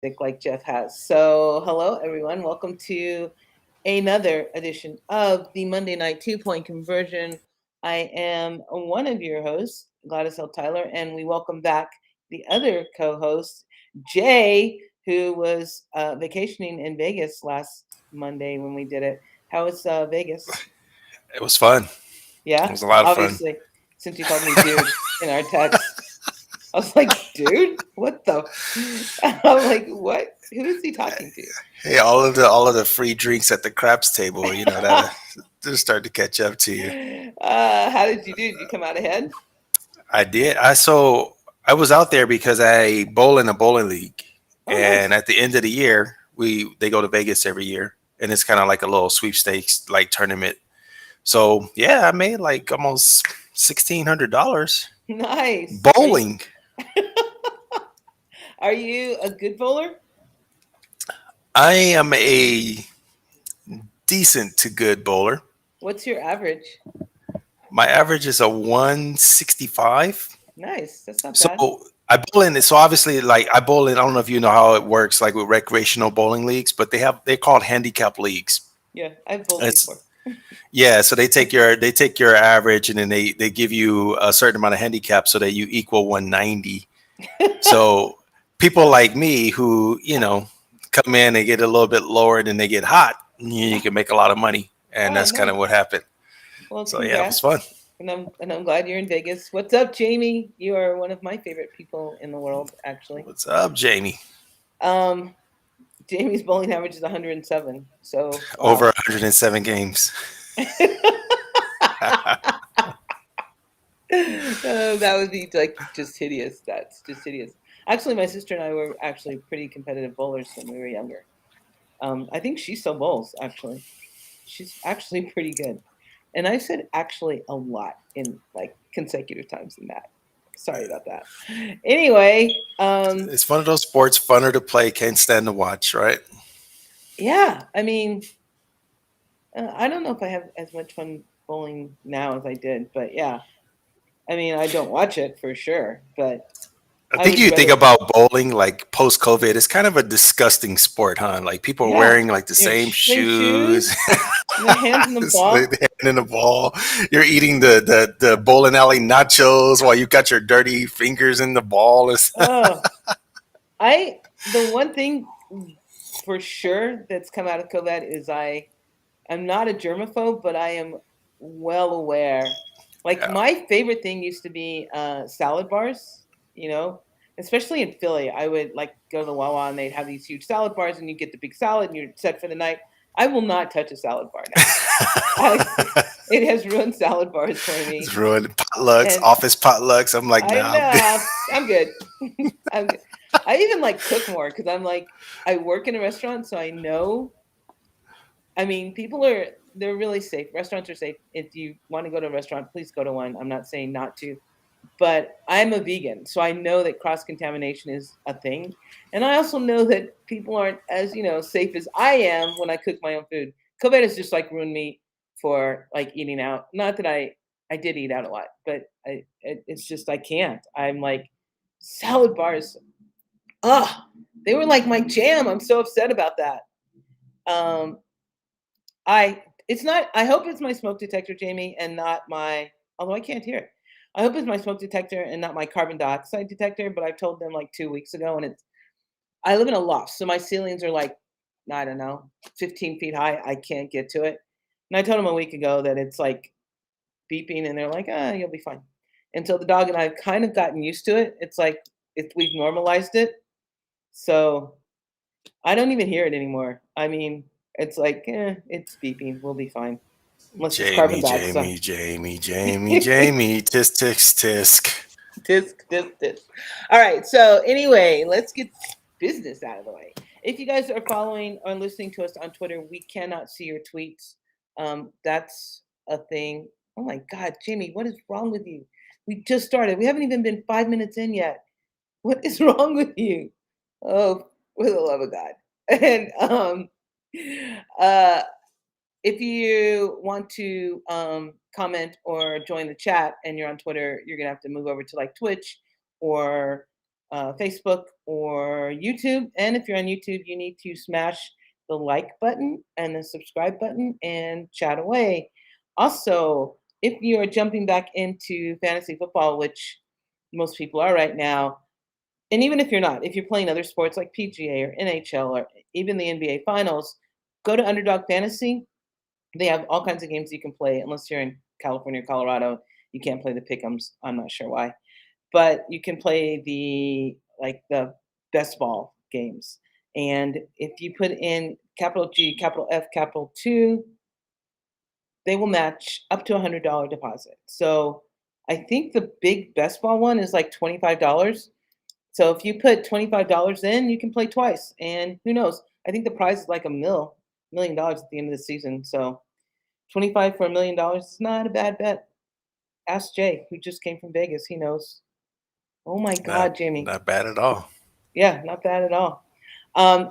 Like Jeff has. So, hello everyone. Welcome to another edition of the Monday Night 2 Point Conversion. I am one of your hosts, Gladys L. Tyler, and we welcome back the other co-host, Jay, who was vacationing in Vegas last Monday when we did it. How was Vegas? It was fun. It Yeah, was a lot of fun. obviously, since you called me dude in our text. I was like, dude, what the? I'm like, what? Who is he talking to? Hey, all of the free drinks at the craps table, that just start to catch up to you. How did you do? Did you come out ahead? I did. I was out there because I bowl in a bowling league, Oh, and nice. at the end of the year, we they go to Vegas every year, and it's kind of like a little sweepstakes like tournament. So yeah, I made like almost $1,600 Nice. bowling. Are you a good bowler? I am a decent to good bowler. What's your average? My average is a 165. Nice. That's not So bad. I bowl in. So obviously, like I bowl in. I don't know if you know how it works, like with recreational bowling leagues, but they're called handicap leagues. Yeah, I've bowled before. It's yeah. So they take your average and then they give you a certain amount of handicap so that you equal 190. So people like me who come in and get a little bit lower and then they get hot, you can make a lot of money, and Oh, that's kind of nice. what happened. Well, So yeah, it was fun. congrats. And I'm glad you're in Vegas. What's up, Jamie? You are one of my favorite people in the world, actually. What's up, Jamie? Um, Jamie's bowling average is 107. So, Over wow. 107 games. That would be like just hideous. That's just hideous. Actually, my sister and I were actually pretty competitive bowlers when we were younger. I think she still bowls. Actually, she's actually pretty good. And I said actually a lot in like consecutive times in that. Sorry about that. Anyway, It's one of those sports, funner to play, can't stand to watch, right? yeah. I mean, I don't know if I have as much fun bowling now as I did, but yeah. I mean, I don't watch it for sure, but I I think would you think rather. about bowling like post COVID. It's kind of a disgusting sport, huh? Like people are Yeah, wearing like the same same shoes, shoes, and the hands in the the ball. hand in the ball. You're eating the bowling alley nachos while you got your dirty fingers in the ball. Oh, the one thing for sure that's come out of COVID is I'm not a germaphobe, but I am well aware. Like Yeah. my favorite thing used to be salad bars, you know, especially in Philly. I would like go to the Wawa and they'd have these huge salad bars, and you get the big salad and you're set for the night. I will not touch a salad bar now. I, it has ruined salad bars for me, It's ruined potlucks, and office potlucks. I'm like, I nah, I'm good. know I'm good. I'm good. I even like cook more because I'm like I work in a restaurant, so I know. I mean, they're really safe. Restaurants are safe. If you want to go to a restaurant, please go to one. I'm not saying not to, but I'm a vegan, so I know that cross contamination is a thing, and I also know that people aren't as safe as I am when I cook my own food. COVID has just like ruined me for like eating out. Not that I did eat out a lot, but it's just I can't. I'm like salad bars. Ugh, they were like my jam. I'm so upset about that. Um, I it's not. I hope it's my smoke detector, Jamie, and not my. Although I can't hear it. I hope it's my smoke detector and not my carbon dioxide detector. But I told them like 2 weeks ago, and it's. I live in a loft, so my ceilings are like, I don't know, 15 feet high. I can't get to it. And I told them a week ago that it's like beeping, and they're like, ah, you'll be fine. And so the dog and I have kind of gotten used to it. It's like we've normalized it. So I don't even hear it anymore. I mean, it's like, it's beeping. We'll be fine. Unless it's carbon Jamie, dioxide. Jamie, Jamie, Jamie, Jamie, tisk, tisk, tisk. Tisk, tisk, tisk. All right. So anyway, let's get business out of the way. If you guys are following or listening to us on Twitter, we cannot see your tweets. That's a thing. Oh my God, Jamie, what is wrong with you? We just started. We haven't even been 5 minutes in yet. What is wrong with you? Oh, for the love of God. And uh, if you want to comment or join the chat and you're on Twitter, you're gonna have to move over to like Twitch or Facebook or YouTube. And if you're on YouTube, you need to smash the like button and the subscribe button and chat away. Also, if you are jumping back into fantasy football, which most people are right now, and even if you're not, if you're playing other sports like PGA or NHL or even the NBA finals, go to Underdog Fantasy. They have all kinds of games you can play unless you're in California or Colorado. You can't play the pick'ems. I'm not sure why, but you can play the best ball games. And if you put in capital G, capital F, capital two, they will match up to $100 deposit. So I think the big best ball one is like $25. So if you put $25 in, you can play twice. And who knows? I think the prize is like $1 million at the end of the season. So 25 for $1 million is not a bad bet. Ask Jay, who just came from Vegas. He knows. Oh my Not God, Jamie. not bad at all. Yeah, not bad at all.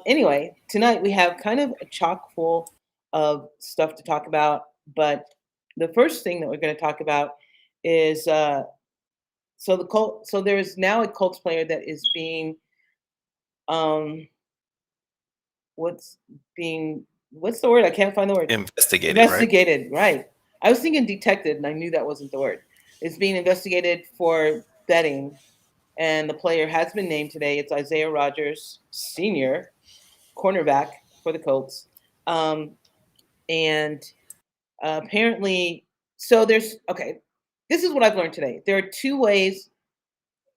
Anyway, tonight we have kind of a chock full of stuff to talk about. But the first thing that we're going to talk about is so the Colt. So there is now a Colts player that is being um, what's what's the word? I can't find the word. Investigated, right? Investigated, right? I was thinking detected, and I knew that wasn't the word. It's being investigated for betting, and the player has been named today. It's Isaiah Rodgers, senior cornerback for the Colts, and apparently, so there's okay. This is what I've learned today. There are two ways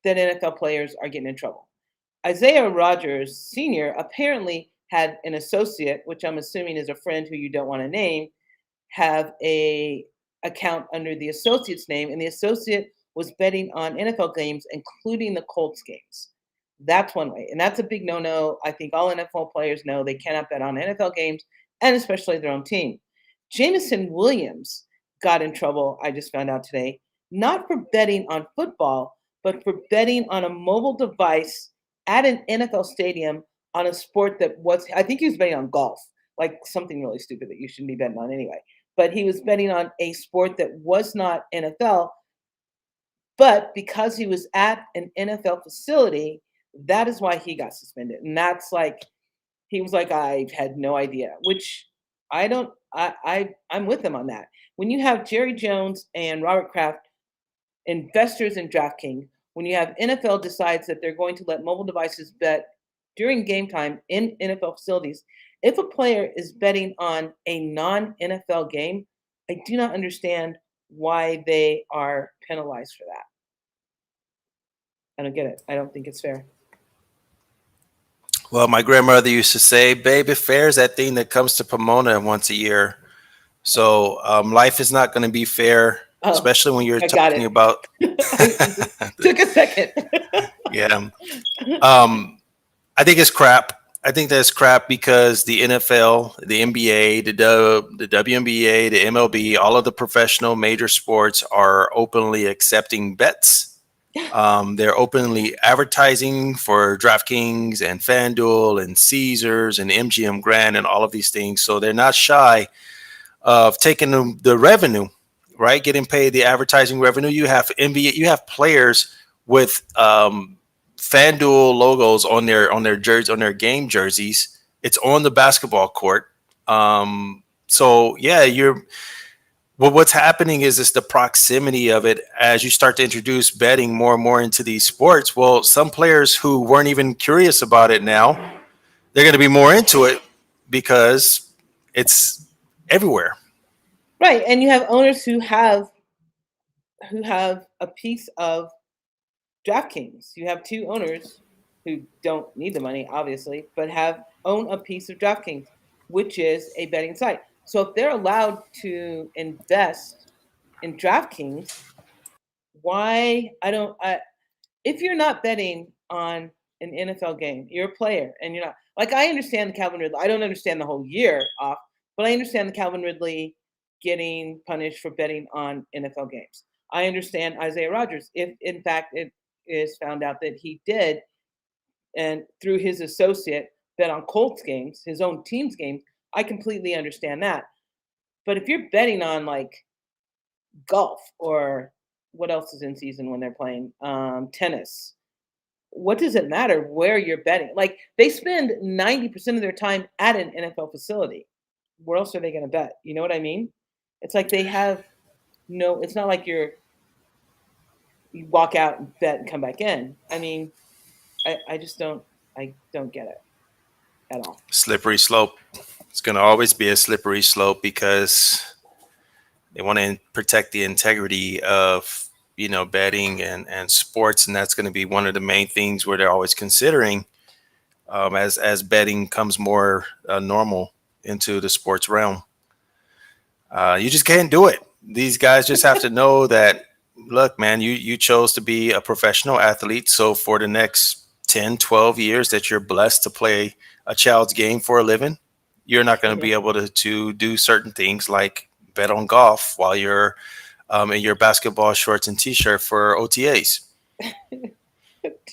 that NFL players are getting in trouble. Isaiah Rodgers Sr. apparently had an associate, which I'm assuming is a friend who you don't want to name, have a account under the associate's name, and the associate was betting on NFL games, including the Colts games. That's one way, and that's a big no-no. I think all NFL players know they cannot bet on NFL games, and especially their own team. Jameson Williams got in trouble, I just found out today, not for betting on football, but for betting on a mobile device at an NFL stadium on a sport that was, I think he was betting on golf, like something really stupid that you shouldn't be betting on anyway. But he was betting on a sport that was not NFL. But because he was at an NFL facility, that is why he got suspended. And that's like, he was like, I had no idea, which I don't, I'm with him on that. When you have Jerry Jones and Robert Kraft, investors in DraftKings, when you have NFL decides that they're going to let mobile devices bet during game time in NFL facilities, if a player is betting on a non-NFL game, I do not understand why they are penalized for that. I don't get it. I don't think it's fair. Well, my grandmother used to say, "Baby, fair is that thing that comes to Pomona once a year." So life is not going to be fair, Oh, especially when you're I got talking it. about. It just took a second. Yeah. Um, I think it's crap. I think that's crap because the NFL, the NBA, the WNBA, the MLB, all of the professional major sports are openly accepting bets. They're openly advertising for DraftKings and FanDuel and Caesars and MGM Grand and all of these things. So they're not shy of taking the revenue, right? Getting paid the advertising revenue. You have NBA, you have players with FanDuel logos on their jersey on their game jerseys. It's on the basketball court. So yeah, you're. Well, what's happening is it's the proximity of it as you start to introduce betting more and more into these sports. Well, some players who weren't even curious about it now, they're going to be more into it because it's everywhere. Right, and you have owners who have a piece of DraftKings. You have two owners who don't need the money, obviously, but have own a piece of DraftKings, which is a betting site. So if they're allowed to invest in DraftKings, why I don't I if you're not betting on an NFL game, you're a player and you're not like I understand the Calvin Ridley. I don't understand the whole year off, but I understand the Calvin Ridley getting punished for betting on NFL games. I understand Isaiah Rodgers if in fact it is found out that he did and through his associate bet on Colts games, his own team's games. I completely understand that. But if you're betting on like golf or what else is in season when they're playing tennis, what does it matter where you're betting? Like they spend 90% of their time at an NFL facility. Where else are they going to bet? You know what I mean? It's like they have no. It's not like you walk out and bet and come back in. I mean, I just don't. I don't get it at all. Slippery slope. It's going to always be a slippery slope because they want to protect the integrity of betting and sports, and that's going to be one of the main things where they're always considering as betting comes more normal into the sports realm. You just can't do it. These guys just have to know that, look, man, you chose to be a professional athlete. So for the next 10, 12 years that you're blessed to play a child's game for a living, you're not going to be able to do certain things like bet on golf while you're in your basketball shorts and t-shirt for OTAs.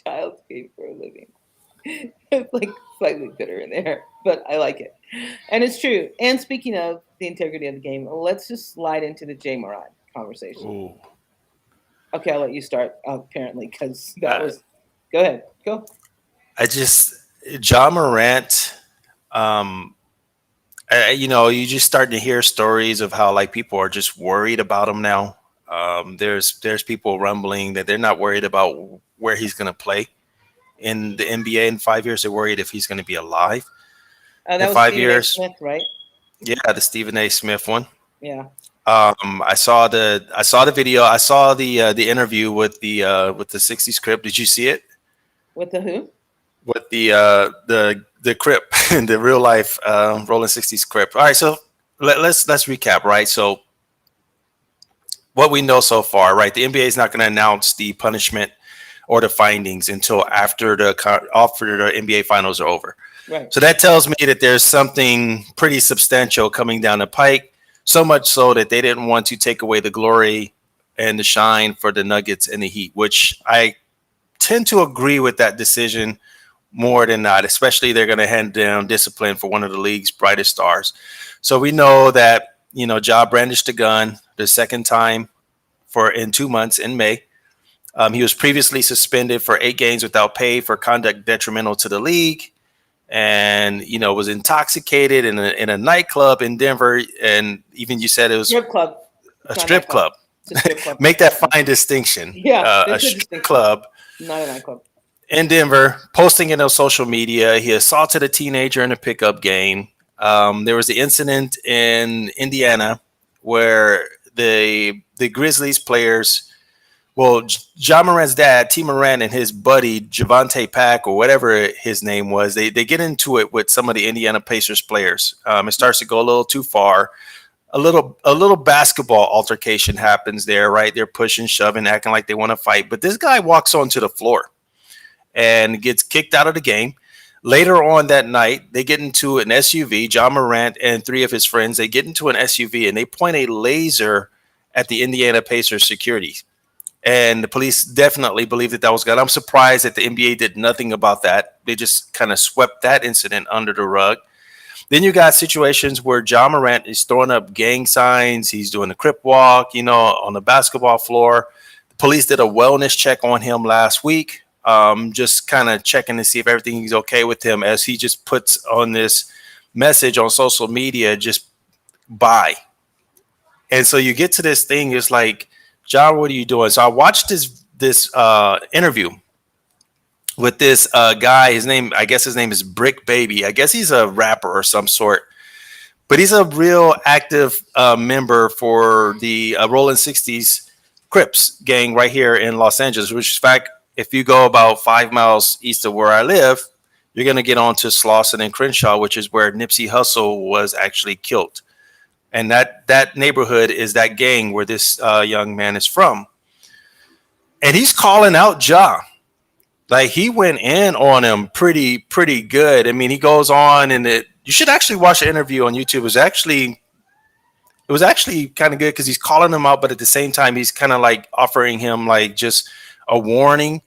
Child's game for a living. It's like slightly bitter in there, but I like it. And it's true. And speaking of the integrity of the game, let's just slide into the Ja Morant conversation. Ooh. Okay, I'll let you start, apparently, because that was. Go ahead. Go. Ja Morant, you just starting to hear stories of how like people are just worried about him now. There's people rumbling that they're not worried about where he's going to play in the NBA in 5 years. They're worried if he's going to be alive That in was 5 years. Stephen A. Smith, right? Yeah, the Stephen A. Smith one. Yeah. I saw the video. I saw the interview with the 60s Crip. Did you see it? With the who? With the Crip, the real life Rolling 60s Crip. All right, so let's recap. Right, so what we know so far, right? The NBA is not going to announce the punishment or the findings until after the NBA finals are over. Right. So that tells me that there's something pretty substantial coming down the pike. So much so that they didn't want to take away the glory and the shine for the Nuggets and the Heat, which I tend to agree with that decision more than not, especially they're going to hand down discipline for one of the league's brightest stars. So we know that, Ja brandished the gun the second time in 2 months in May. He was previously suspended for 8 games without pay for conduct detrimental to the league, and was intoxicated in a nightclub in Denver. And even you said it was strip club. A strip club. It's a strip club. Make that fine distinction. Yeah, a strip club. Not a nightclub. In Denver, posting it on social media. He assaulted a teenager in a pickup game. There was the incident in Indiana where the Grizzlies players, Ja Morant's dad, T. Morant, and his buddy Javante Pack, or whatever his name was, they get into it with some of the Indiana Pacers players. It starts to go a little too far. A little basketball altercation happens there, right? They're pushing, shoving, acting like they want to fight. But this guy walks onto the floor and gets kicked out of the game. Later on that night, they get into an SUV. Ja Morant and 3 of his friends, they get into an SUV and they point a laser at the Indiana Pacers security. And the police definitely believe that was God. I'm surprised that the NBA did nothing about that. They just kind of swept that incident under the rug. Then you got situations where Ja Morant is throwing up gang signs. He's doing a Crip walk, on the basketball floor. The police did a wellness check on him last week, just kind of checking to see if everything's okay with him, as he just puts on this message on social media, just bye. And so you get to this thing, it's like, Ja, what are you doing? So I watched this interview with this guy. I guess his name is Brick Baby. I guess he's a rapper or some sort, but he's a real active member for the Rolling 60s Crips gang right here in Los Angeles, which in fact, if you go about 5 miles east of where I live, you're going to get onto Slauson and Crenshaw, which is where Nipsey Hussle was actually killed. And that neighborhood is that gang where this young man is from. And he's calling out Ja. Like, he went in on him pretty good. I mean, he goes on, and you should actually watch the interview on YouTube. It was actually kind of good because he's calling him out, but at the same time, he's kind of like offering him like just a warning.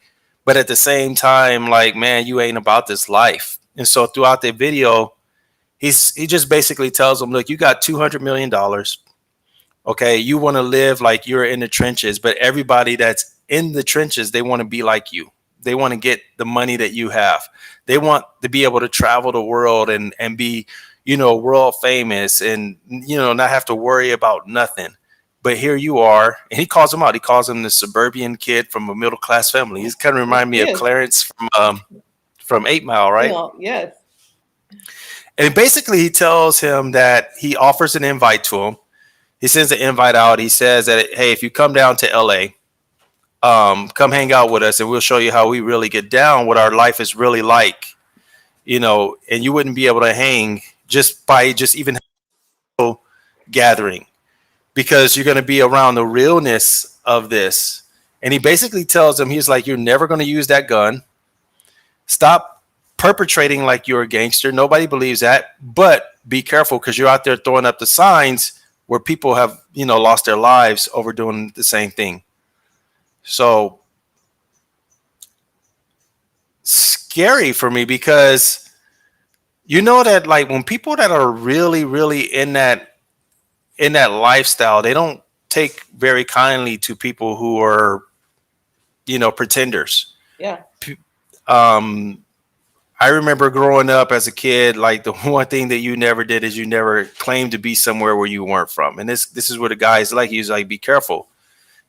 But at the same time, like, man, you ain't about this life. And so throughout the video, he just basically tells him, look, you got $200 million. Okay, you want to live like you're in the trenches, but everybody that's in the trenches, they want to be like you. They want to get the money that you have. They want to be able to travel the world and be, world famous, and not have to worry about nothing. But here you are, and he calls him out. He calls him the suburban kid from a middle class family. He's kind of remind me of Yes. Clarence from 8 Mile, right? Well, yes. And basically, he tells him that he offers an invite to him. He sends an invite out. He says that, hey, if you come down to LA, come hang out with us, and we'll show you how we really get down, what our life is really like, and you wouldn't be able to hang just by just even gathering, because you're going to be around the realness of this. And he basically tells him, he's like, you're never going to use that gun. Stop perpetrating like you're a gangster. Nobody believes that, but be careful because you're out there throwing up the signs where people have, lost their lives over doing the same thing. So scary for me, because that, like, when people that are really, really in that lifestyle, they don't take very kindly to people who are, pretenders. Yeah. Um, I remember growing up as a kid, like, the one thing that you never did is you never claimed to be somewhere where you weren't from. And this is what the guy's like. He's like, be careful.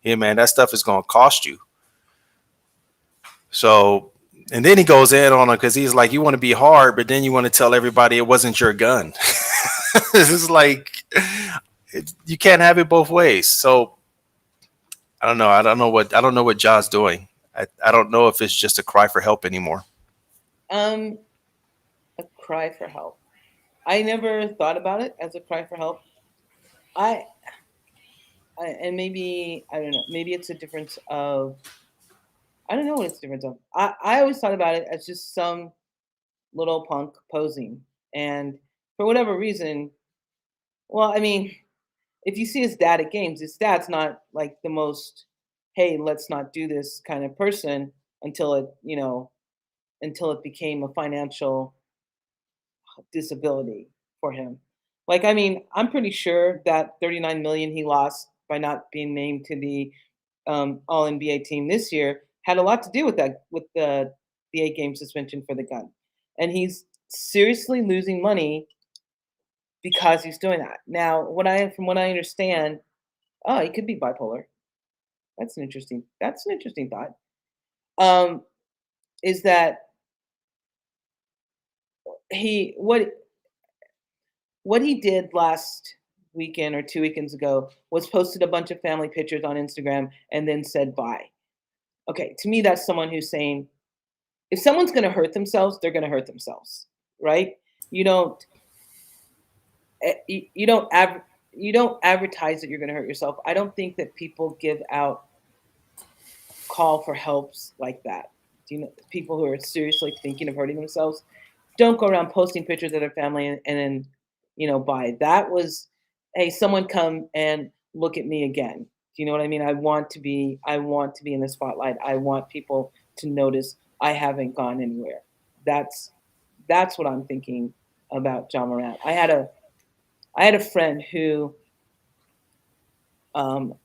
Yeah, man, that stuff is going to cost you. So, and then he goes in on it because he's like, you want to be hard, but then you want to tell everybody it wasn't your gun. This is like, you can't have it both ways. So I don't know. I don't know what Ja's doing. I don't know if it's just a cry for help anymore. Um, a cry for help. I never thought about it as a cry for help. I, and maybe I don't know. Maybe it's a difference of I don't know what it's a difference of. I always thought about it as just some little punk posing, and for whatever reason, well, I mean, if you see his dad at games, his dad's not like the most, hey, let's not do this kind of person until it became a financial disability for him. Like, I mean, I'm pretty sure that 39 million he lost by not being named to the All NBA team this year had a lot to do with that, with the 8 game suspension for the gun, and he's seriously losing money because he's doing that. Now, from what I understand, oh, he could be bipolar. That's an interesting thought. Um, is that he what he did last weekend or 2 weekends ago was posted a bunch of family pictures on Instagram and then said bye. Okay, to me, that's someone who's saying if someone's going to hurt themselves, they're going to hurt themselves, right? You don't you don't advertise that you're going to hurt yourself. I don't think that people give out call for helps like that. Do you know people who are seriously thinking of hurting themselves? Don't go around posting pictures of their family and then, buy. That was, hey, someone come and look at me again. Do you know what I mean? I want to be in the spotlight. I want people to notice I haven't gone anywhere. That's that's what I'm thinking about John Morant. I had a friend who,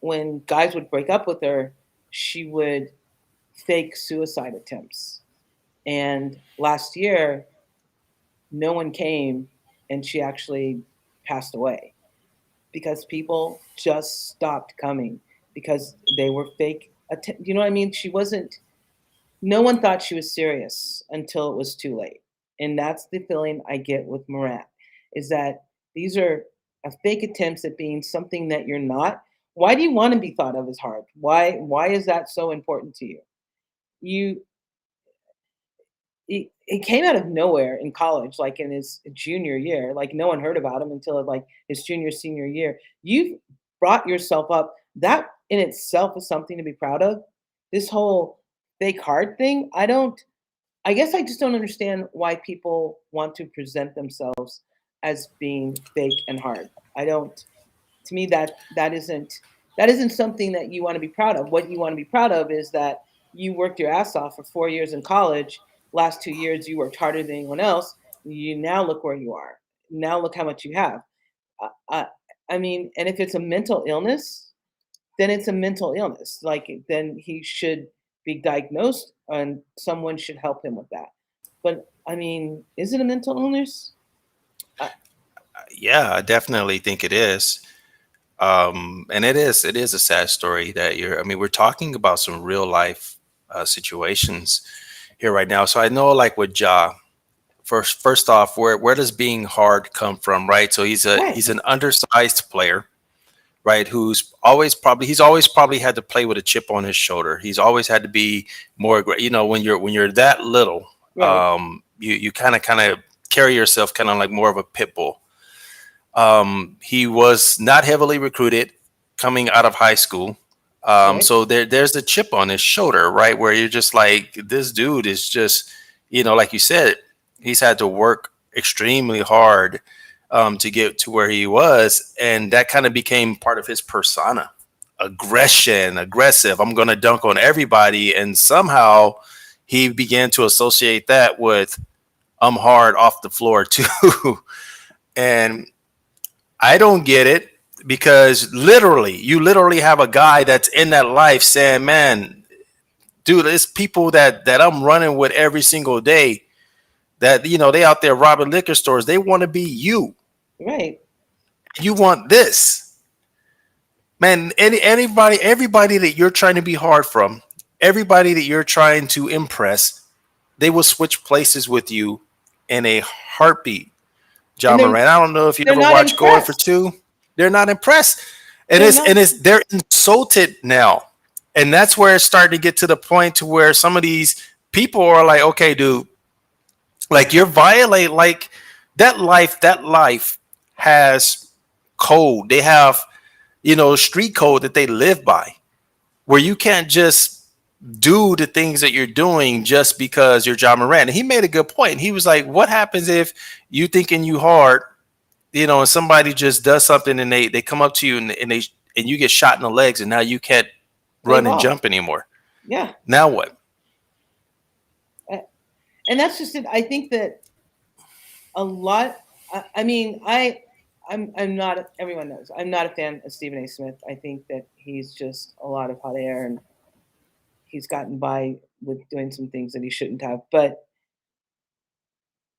when guys would break up with her, she would fake suicide attempts. And last year, no one came, and she actually passed away because people just stopped coming because they were fake. You know what I mean? She wasn't. No one thought she was serious until it was too late, and that's the feeling I get with Morant. Is that these are fake attempts at being something that you're not. Why do you want to be thought of as hard? Why is that so important to you? You he came out of nowhere in college, like in his junior year. Like no one heard about him until like his junior senior year. You've brought yourself up. That in itself is something to be proud of. This whole fake hard thing, I don't. I guess I just don't understand why people want to present themselves as being fake and hard. I don't. To me, that isn't something that you want to be proud of. What you want to be proud of is that you worked your ass off for 4 years in college. Last 2 years you worked harder than anyone else. You now look where you are. Now look how much you have. I, I, I mean, and if it's a mental illness, then it's a mental illness. Like then he should be diagnosed and someone should help him with that. But I mean, is it a mental illness? I, Yeah, I definitely think it is. And it is a sad story that I mean, we're talking about some real life situations here right now. So I know, like with Ja, first off, where does being hard come from, right? So right, he's an undersized player, right? He's always probably had to play with a chip on his shoulder. He's always had to be more, when you're that little, right. you kind of carry yourself kind of like more of a pit bull. He was not heavily recruited coming out of high school. Right. So there's a chip on his shoulder, right? Where you're just like, this dude is just, like you said, he's had to work extremely hard to get to where he was. And that kind of became part of his persona. Aggression, aggressive. I'm going to dunk on everybody. And somehow he began to associate that with I'm hard off the floor too. And I don't get it because you literally have a guy that's in that life saying, "Man, dude, it's people that I'm running with every single day that they out there robbing liquor stores. They want to be you. Right. You want this, man. Everybody that you're trying to be hard from, everybody that you're trying to impress, they will switch places with you in a heartbeat." Ja And Morant. I don't know if you they're ever not watched Going for impressed. Two. They're not impressed. And They're it's not. and it's they're insulted now. And that's where it's starting to get to the point to where some of these people are like, okay, dude, like you're violate that life has code. They have, street code that they live by where you can't just do the things that you're doing just because you're John Moran. And he made a good point. He was like, what happens if you thinking you hard, and somebody just does something and they come up to you and you get shot in the legs and now you can't Play run and ball. jump anymore. Yeah. Now what? Uh, And that's just it. I think that a lot. I mean, I'm not. Everyone knows I'm not a fan of Stephen A. Smith. I think that he's just a lot of hot air, and he's gotten by with doing some things that he shouldn't have. But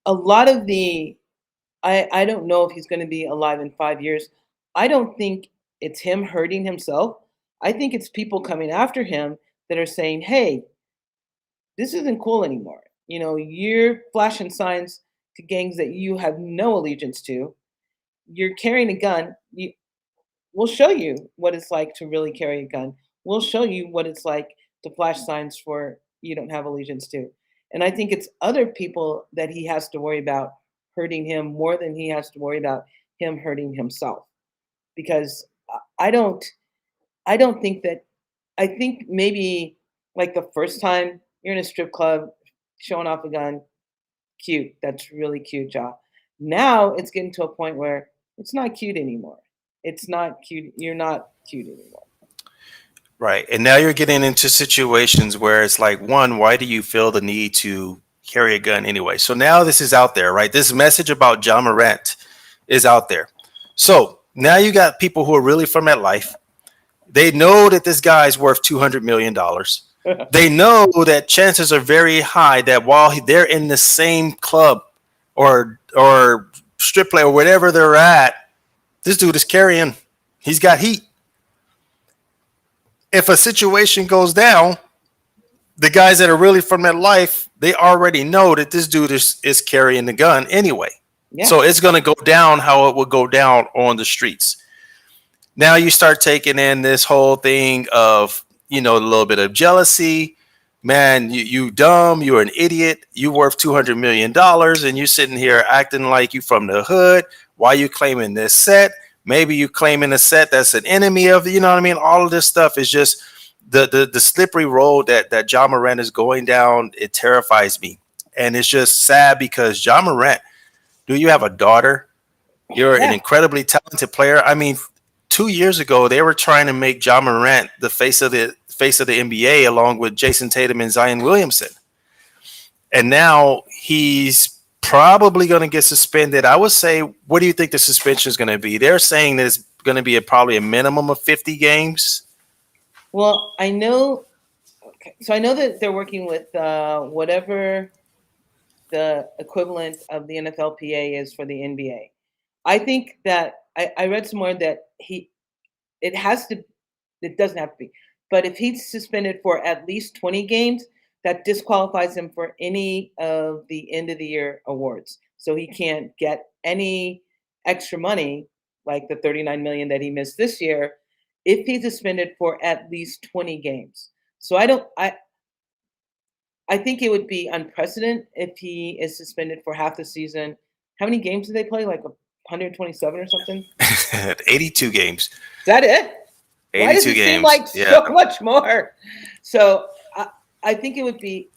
a lot of I don't know if he's going to be alive in 5 years. I don't think it's him hurting himself. I think it's people coming after him that are saying, "Hey, this isn't cool anymore. You're flashing signs to gangs that you have no allegiance to. You're carrying a gun. We'll show you what it's like to really carry a gun. We'll show you what it's like to flash signs for you don't have allegiance to." And I think it's other people that he has to worry about hurting him more than he has to worry about him hurting himself. Because I don't think that I think maybe like the first time you're in a strip club showing off a gun, cute. That's really cute, job. Now it's getting to a point where it's not cute anymore. It's not cute. You're not cute anymore. Right. And now you're getting into situations where it's like, one, why do you feel the need to carry a gun anyway? So now this is out there, right? This message about John Morant is out there. So now you got people who are really from that life. They know that this guy's worth $200 million. They know that chances are very high that while they're in the same club or strip play or whatever they're at, this dude is carrying. He's got heat. If a situation goes down, the guys that are really from that life, they already know that this dude is carrying the gun anyway. Yeah. So it's going to go down how it would go down on the streets. Now you start taking in this whole thing of, a little bit of jealousy. Man, you dumb, you're an idiot, you worth $200 million, and you sitting here acting like you from the hood. Why you claiming this set? Maybe you claiming a set that's an enemy of, you know what I mean? All of this stuff is just the slippery road that Ja Morant is going down. It terrifies me. And it's just sad because Ja Morant, do you have a daughter? You're an Yeah. incredibly talented player. I mean, 2 years ago, they were trying to make Ja Morant the face of the NBA along with Jason Tatum and Zion Williamson. And now he's probably going to get suspended. I would say, what do you think the suspension is going to be? They're saying that it's going to be probably a minimum of 50 games. Well, I know. So I know that they're working with whatever the equivalent of the NFLPA is for the NBA. I think that I read somewhere that it has to it doesn't have to be, but if he's suspended for at least 20 games, that disqualifies him for any of the end of the year awards. So he can't get any extra money like the 39 million that he missed this year if he's suspended for at least 20 games. So I think it would be unprecedented if he is suspended for half the season. How many games did they play? Like 127 or something? Is 82 games. that it? Why does 82 it seem games. like Yeah. so much more? So I think it would be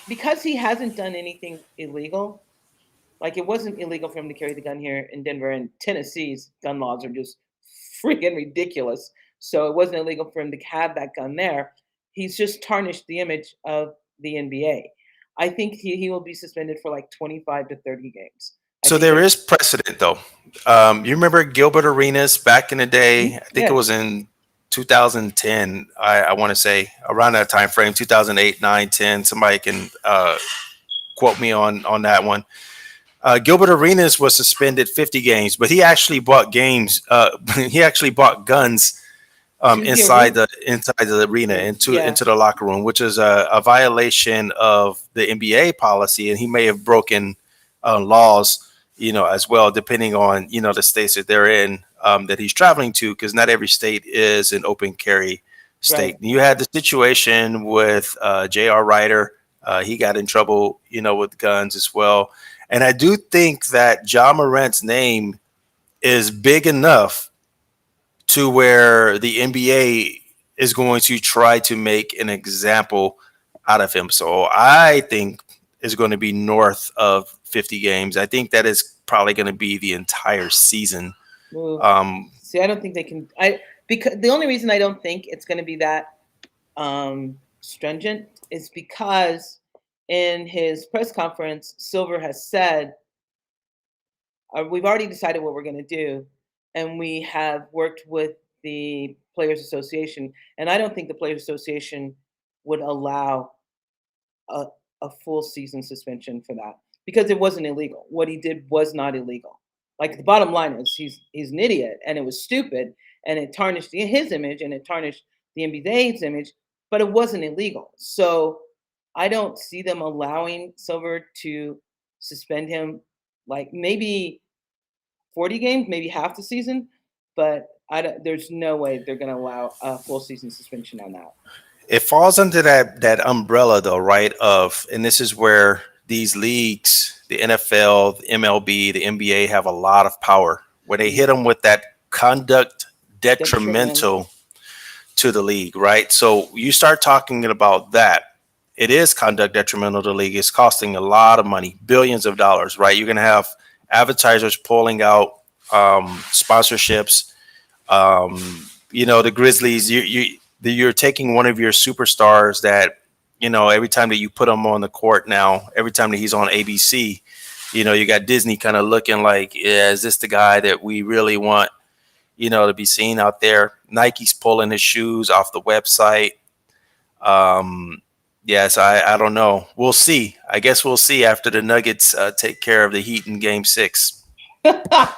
because he hasn't done anything illegal. Like it wasn't illegal for him to carry the gun here in Denver, and Tennessee's gun laws are just freaking ridiculous. So it wasn't illegal for him to have that gun there. He's just tarnished the image of the NBA. I think he will be suspended for like 25 to 30 games. I So think there that is precedent, though. You remember Gilbert Arenas back in the day? I think it yeah, was in 2010. I want to say around that time frame, 2008, 9, 10. Somebody can quote me on that one. Gilbert Arenas was suspended 50 games, but he actually bought games. He actually bought guns to the arena. inside the arena Yeah, into the locker room, which is a violation of the NBA policy, and he may have broken laws, as well, depending on the states that they're in, that he's traveling to, because not every state is an open carry state. right. You had the situation with J.R. Ryder. He got in trouble, with guns as well, and I do think that Ja Morant's name is big enough to where the NBA is going to try to make an example out of him. So I think is going to be north of 50 games. I think that is probably going to be the entire season. Well, Um, see, I don't think they can. I because the only reason I don't think it's going to be that stringent is because in his press conference, Silver has said, we've already decided what we're going to do, and we have worked with the Players Association. And I don't think the Players Association would allow a, a full season suspension for that because it wasn't illegal. What he did was not illegal. Like the bottom line is he's an idiot and it was stupid and it tarnished his image and it tarnished the NBA's image, but it wasn't illegal. So I don't see them allowing Silver to suspend him like maybe 40 games, maybe half the season, but there's no way they're going to allow a full season suspension on that. it falls under that umbrella, though, right? And this is where these leagues, the NFL, the MLB, the NBA, have a lot of power. Where they hit Mhm. them with that conduct Detriment, detrimental to the league, right? So you start talking about that. It is conduct detrimental to the league. It's costing a lot of money, billions of dollars, right? You're going to have advertisers pulling out sponsorships. The Grizzlies, you're taking one of your superstars that, every time that you put him on the court now, every time that he's on ABC, you got Disney kind of looking like, yeah, is this the guy that we really want, to be seen out there? Nike's pulling his shoes off the website. Yes, I don't know. We'll see. I guess we'll see after the Nuggets take care of the Heat in Game 6. okay,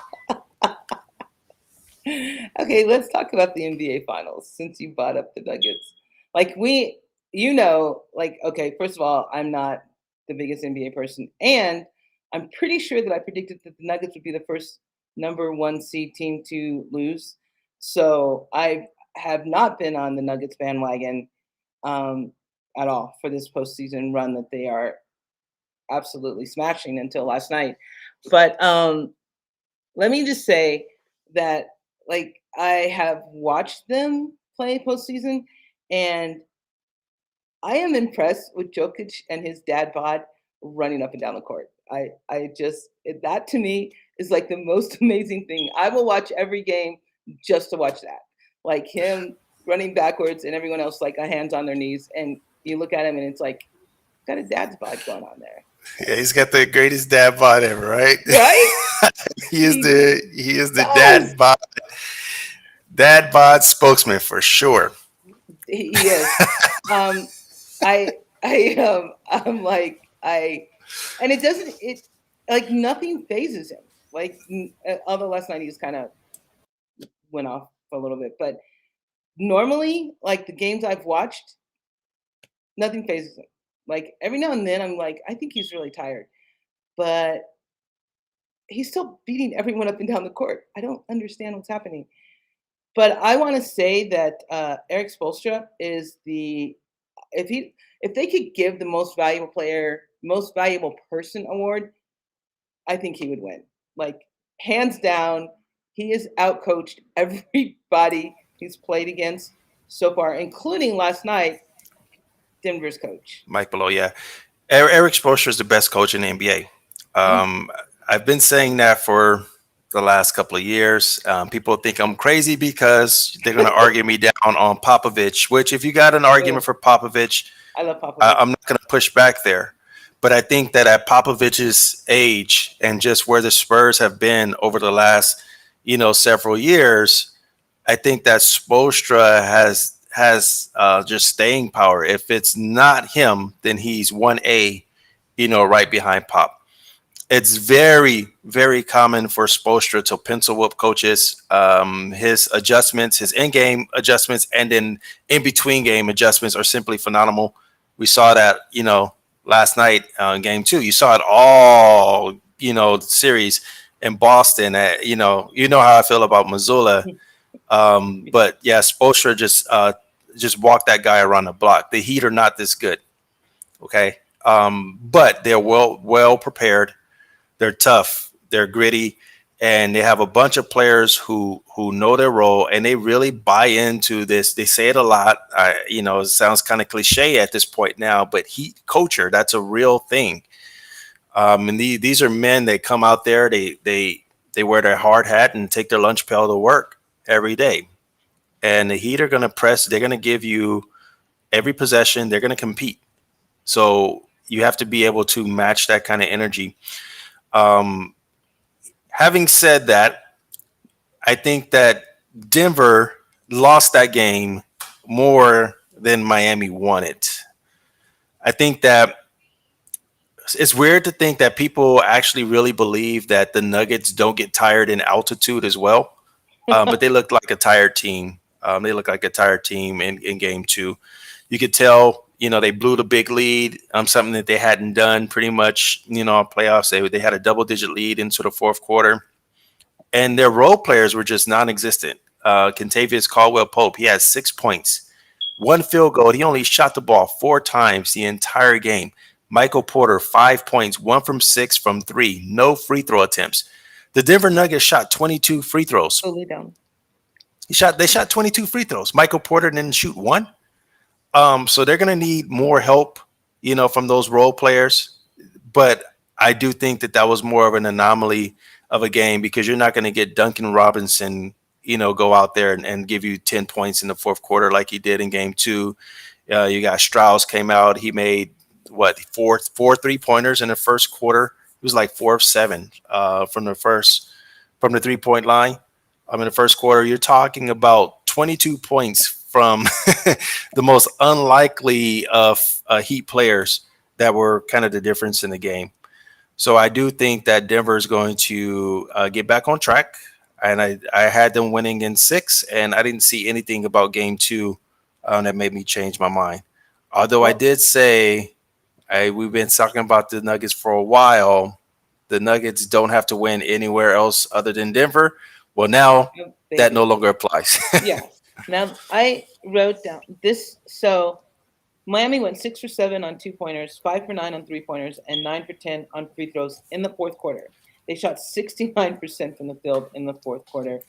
let's talk about the NBA finals since you brought up the Nuggets. Like like okay, first of all, I'm not the biggest NBA person, and I'm pretty sure that I predicted that the Nuggets would be the first number one seed team to lose. So I have not been on the Nuggets bandwagon um, at all for this postseason run that they are absolutely smashing until last night. But let me just say that like I have watched them play postseason, and I am impressed with Jokic and his dad bod running up and down the court. I just that to me is like the most amazing thing. I will watch every game just to watch that. Like him running backwards and everyone else like a hands on their knees, and you look at him and it's like got a dad's bod going on there. Yeah, he's got the greatest dad bod ever, right? Right? He He is the does. dad bod spokesman for sure. He is. I'm like and it doesn't it like nothing phases him. Like although last night he just kind of went off for a little bit, but normally like the games I've watched, nothing phases him. Like every now and then I'm like, I think he's really tired, but he's still beating everyone up and down the court. I don't understand what's happening. But I want to say that Eric Spoelstra is the if he if they could give the most valuable player, most valuable person award, I think he would win. Like hands down, he has outcoached everybody he's played against so far, including last night, Denver's coach. Mike Below, yeah. Eric Spoelstra is the best coach in the NBA. Mhm. I've been saying that for the last couple of years. People think I'm crazy because they're going to argue me down on Popovich. Which, if you got an argument Oh, for Popovich, I love Popovich. I'm not going to push back there. But I think that at Popovich's age and just where the Spurs have been over the last, several years, I think that Spoelstra has just staying power. If it's not him, then he's 1A, right behind Pop. It's very, very common for Spoelstra to pencil whip coaches. His adjustments, his in-game adjustments, and then in between game adjustments are simply phenomenal. We saw that, last night in game two. You saw it all, series in Boston. You know how I feel about Missoula. But yeah, Spoelstra just walked that guy around the block. The Heat are not this good, okay? But they're well prepared. They're tough. They're gritty, and they have a bunch of players who know their role and they really buy into this. They say it a lot. It sounds kind of cliche at this point now, but Heat culture, that's a real thing. And these are men. They come out there. They wear their hard hat and take their lunch pail to work every day. And the Heat are going to press. They're going to give you every possession. They're going to compete. So you have to be able to match that kind of energy. Um, Having said that, I think that Denver lost that game more than Miami won it. I think that it's weird to think that people actually really believe that the Nuggets don't get tired in altitude as well. But they looked like a tired team. They looked like a tired team in game two. You could tell, they blew the big lead, something that they hadn't done pretty much, in playoffs. They had a double digit lead into the fourth quarter, and their role players were just non existent. Contavious Caldwell Pope, he had 6 points, one field goal. He only shot the ball 4 times the entire game. Michael Porter, 5 points, 1 from 6 from three, no free throw attempts. The Denver Nuggets shot 22 free throws. Totally down. They shot 22 free throws. Michael Porter didn't shoot one. So they're going to need more help, from those role players. But I do think that was more of an anomaly of a game because you're not going to get Duncan Robinson, go out there and give you 10 points in the fourth quarter like he did in game two. You got Strauss came out. He made four 3-pointers in the first quarter. It was like 4 of 7 from the 3-point line. In the first quarter, you're talking about 22 points from the most unlikely of Heat players that were kind of the difference in the game. So I do think that Denver is going to get back on track. And I had them winning in 6, and I didn't see anything about game two that made me change my mind. Although I Well, did say we've been talking about the Nuggets for a while. The Nuggets don't have to win anywhere else other than Denver. Well, now they that do. no longer applies. Yeah. Now I wrote down this. So Miami went 6 for 7 on 2 pointers, 5 for 9 on 3 pointers, and 9 for 10 on free throws in the fourth quarter. They shot 69% from the field in the fourth quarter.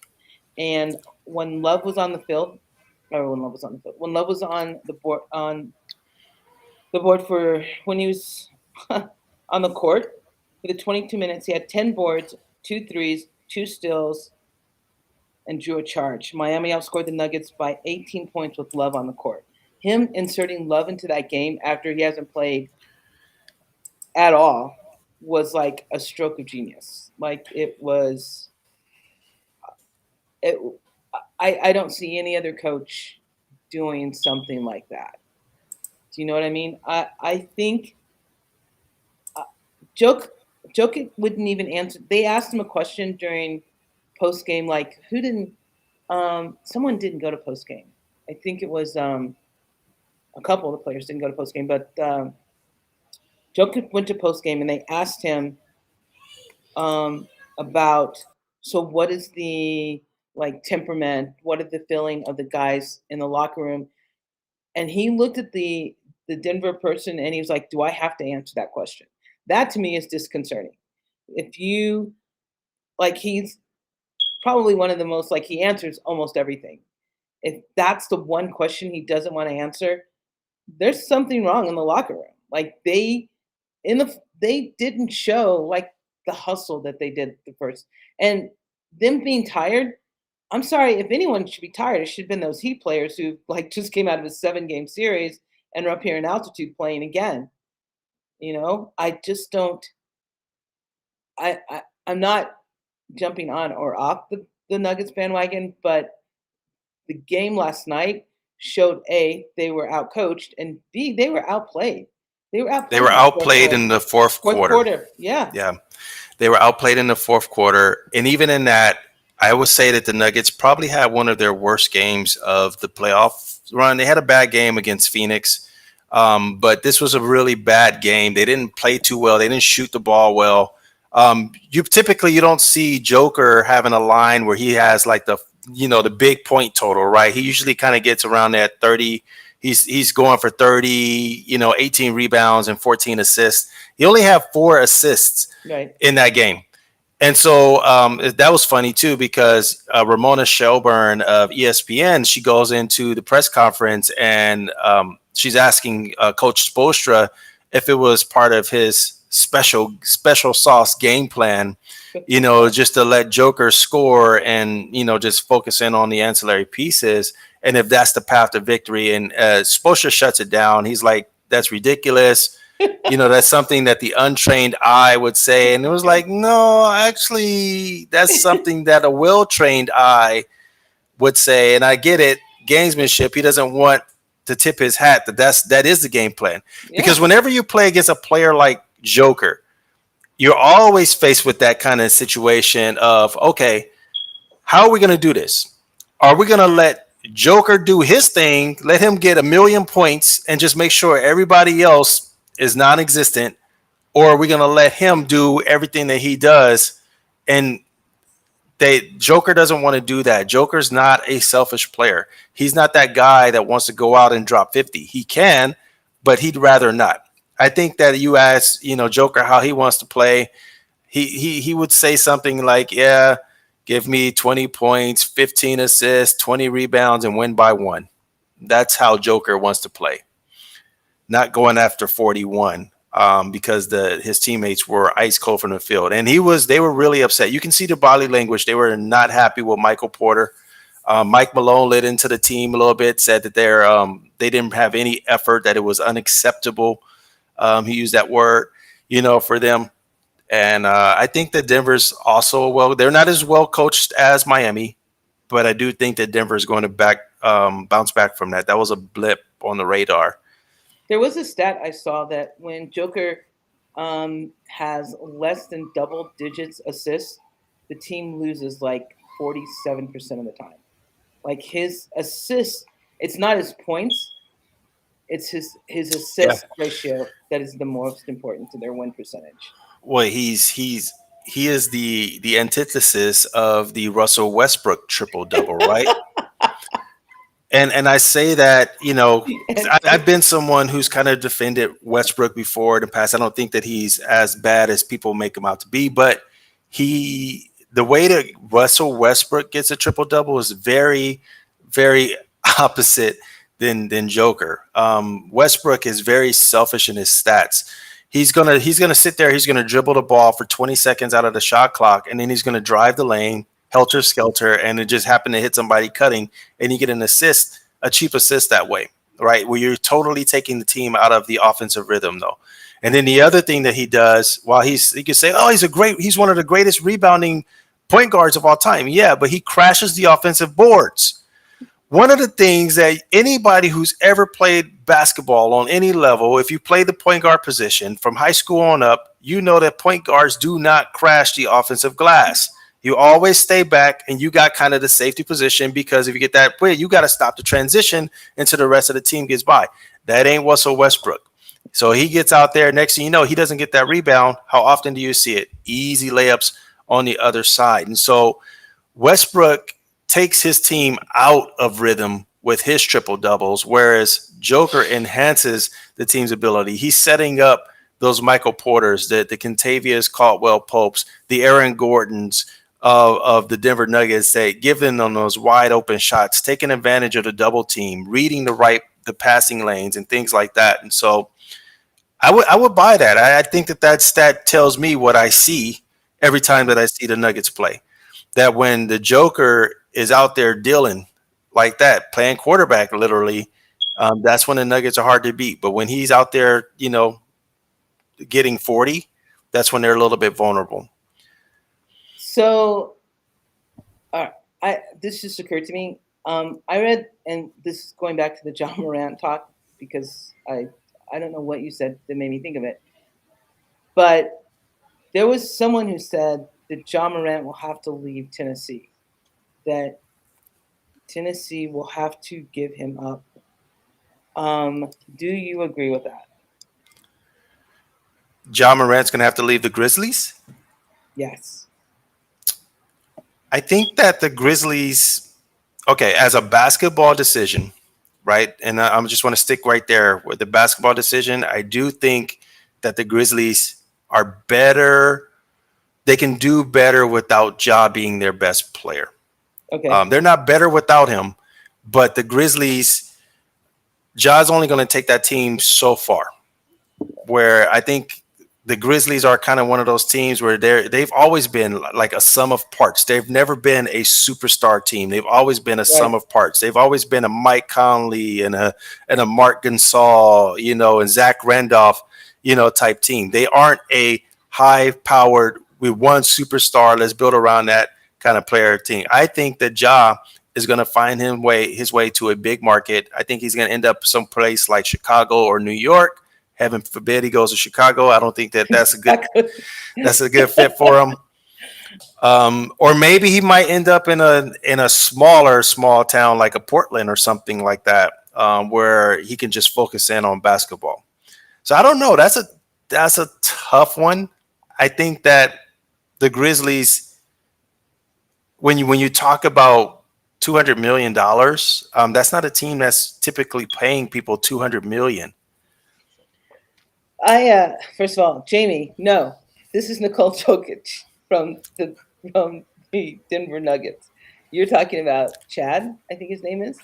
And when Love was on the field, when Love was on the board for when he was on the court for the 22 minutes, he had 10 boards, 2 threes, 2 steals, and drew a charge. Miami outscored the Nuggets by 18 points with Love on the court. Him inserting Love into that game after he hasn't played at all was like a stroke of genius. Like it. I don't see any other coach doing something like that. Do you know what I mean? I think uh, Joke Joke wouldn't even answer. They asked him a question during post game, like who didn't someone didn't go to post game. I think it was a couple of the players didn't go to post game, but Joke went to post game and they asked him about so what is the like temperament, what is the feeling of the guys in the locker room, and he looked at the Denver person and he was like, "Do I have to answer that question?" That to me is disconcerting. If you like, he's probably one of the most like he answers almost everything. If that's the one question he doesn't want to answer, there's something wrong in the locker room. Like they didn't show like the hustle that they did the first and them being tired. I'm sorry, if anyone should be tired, it should have been those Heat players who like just came out of a 7 game series and are up here in altitude playing again. You know, I just don't. I'm not jumping on or off the Nuggets bandwagon, but the game last night showed A, they were outcoached, and B, they were outplayed. They were They outplayed were in the fourth outplayed quarter. in the fourth Fourth quarter. quarter, yeah. Yeah. They were outplayed in the fourth quarter. And even in that, I would say that the Nuggets probably had one of their worst games of the playoff run. They had a bad game against Phoenix, but this was a really bad game. They didn't play too well. They didn't shoot the ball well. You don't see Joker having a line where he has like the big point total, right? He usually kind of gets around that 30. He's going for 30, 18 rebounds and 14 assists. He only had 4 assists Right. in that game. And so that was funny too because Ramona Shelburne of ESPN, she goes into the press conference and she's asking Coach Spoelstra if it was part of his special sauce game plan, just to let Joker score and just focus in on the ancillary pieces, and if that's the path to victory. And Spoelstra shuts it down. He's like, "That's ridiculous." That's something that the untrained eye would say. And it was like, no, actually, that's something that a well-trained eye would say. And I get it, gamesmanship. He doesn't want to tip his hat that is the game plan. Because Yeah. whenever you play against a player like Joker, you're always faced with that kind of situation of, okay, how are we going to do this? Are we going to let Joker do his thing, let him get 1,000,000 points and just make sure everybody else is non-existent, or are we going to let him do everything that he does? And Joker doesn't want to do that. Joker's not a selfish player. He's not that guy that wants to go out and drop 50. He can, but he'd rather not. I think that you ask, Joker how he wants to play, he would say something like, yeah, give me 20 points, 15 assists, 20 rebounds, and win by 1. That's how Joker wants to play. Not going after 41 because his teammates were ice cold from the field. And they were really upset. You can see the body language. They were not happy with Michael Porter. Mike Malone lit into the team a little bit, said that they didn't have any effort, that it was unacceptable. He used that word, for them. And I think that Denver's also they're not as well coached as Miami, but I do think that Denver is going to bounce back from that. That was a blip on the radar. There was a stat I saw that when Joker has less than double digits assists, the team loses like 47% of the time. Like his assists, it's not his points, it's his Yeah. assist ratio that is the most important to their win percentage. Well, he is the antithesis of the Russell Westbrook triple double, right? And I say that, I've been someone who's kind of defended Westbrook before in the past. I don't think that he's as bad as people make him out to be, but the way that Russell Westbrook gets a triple double is very, very opposite than Joker. Westbrook is very selfish in his stats. He's gonna sit there. He's gonna dribble the ball for 20 seconds out of the shot clock, and then he's gonna drive the lane, helter skelter, and it just happened to hit somebody cutting, and you get an assist, a cheap assist that way, right? Where you're totally taking the team out of the offensive rhythm, though. And then the other thing that he does, while you could say, oh, he's one of the greatest rebounding point guards of all time. Yeah, but he crashes the offensive boards. one of the things that anybody who's ever played basketball on any level, if you play the point guard position from high school on up, you know that point guards do not crash the offensive glass. You always stay back and you got kind of the safety position because if you get that way, you got to stop the transition until the rest of the team gets by. That ain't Russell Westbrook. So he gets out there. Next thing you know, he doesn't get that rebound. How often do you see it? Easy layups on the other side. And so Westbrook takes his team out of rhythm with his triple doubles, whereas Joker enhances the team's ability. He's setting up those Michael Porters, the Kentavious Caldwell Popes, the Aaron Gordons of the Denver Nuggets that give them on those wide open shots, taking advantage of the double team, reading the passing lanes and things like that. And so I would buy that. I think that stat tells me what I see every time that I see the Nuggets play. That when the Joker is out there dealing like that, playing quarterback literally, that's when the Nuggets are hard to beat. But when he's out there, getting 40, that's when they're a little bit vulnerable. So, this just occurred to me. I read, and this is going back to the Ja Morant talk because I don't know what you said that made me think of it, but there was someone who said that Ja Morant will have to leave Tennessee, that Tennessee will have to give him up. Do you agree with that? Ja Morant's going to have to leave the Grizzlies. Yes. I think that the Grizzlies, okay, as a basketball decision, right? And I just want to stick right there with the basketball decision. I do think that the Grizzlies are better. They can do better without Ja being their best player. Okay. They're not better without him, but the Grizzlies, Ja's only going to take that team so far. Where I think the Grizzlies are kind of one of those teams where they've always been like a sum of parts. They've never been a superstar team. They've always been a sum of parts. They've always been a Mike Conley and a Mark Gasol, and Zach Randolph, type team. They aren't a high-powered with one superstar. Let's build around that kind of player team. I think that Ja is going to find his way to a big market. I think he's going to end up someplace like Chicago or New York. Heaven forbid he goes to Chicago. I don't think that's a good fit for him. Or maybe he might end up in a small town like a Portland or something like that, where he can just focus in on basketball. So I don't know. That's a tough one. I think that the Grizzlies, when you talk about $200 million, that's not a team that's typically paying people $200 million. First of all, Jamie, no, this is Nicole Jokic from the Denver Nuggets. You're talking about Chad, I think his name is.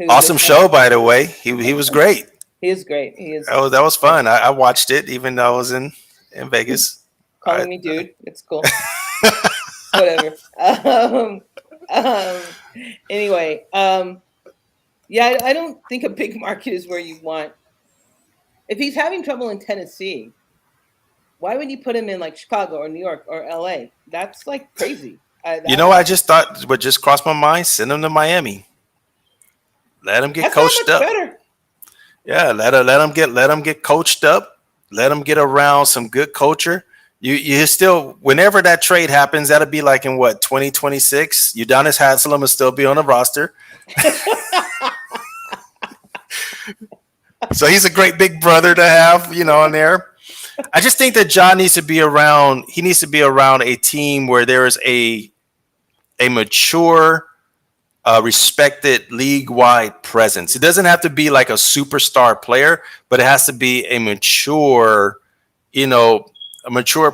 Awesome show, by the way. He was great. He is great. He is. That was fun. I watched it even though I was in Vegas. Calling me dude, it's cool. Whatever. Anyway, yeah, I don't think a big market is where you want. If he's having trouble in Tennessee, why would you put him in like Chicago or New York or LA? That's like crazy. I just thought what just crossed my mind: send him to Miami. Let him get coached up. Better. Yeah, let him get coached up. Let him get around some good culture. You still, whenever that trade happens, that'll be like in what, 2026. Udonis Haslem will still be on the roster. So he's a great big brother to have, on there. I just think that John needs to be around. He needs to be around a team where there is a mature, respected league-wide presence. It doesn't have to be like a superstar player, but it has to be a mature,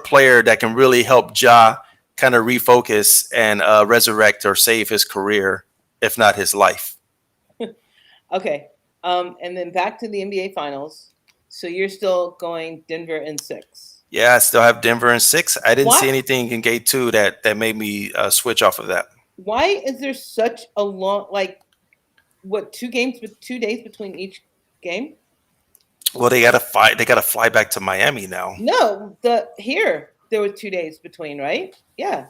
player that can really help Ja kind of refocus and resurrect or save his career, if not his life. Okay. And then back to the NBA Finals. So you're still going Denver in 6. Yeah, I still have Denver in 6. I didn't see anything in Game 2 that made me switch off of that. Why is there such a long, 2 days between each game? Well, they gotta fly back to Miami now. No, here there were 2 days between, right? Yeah.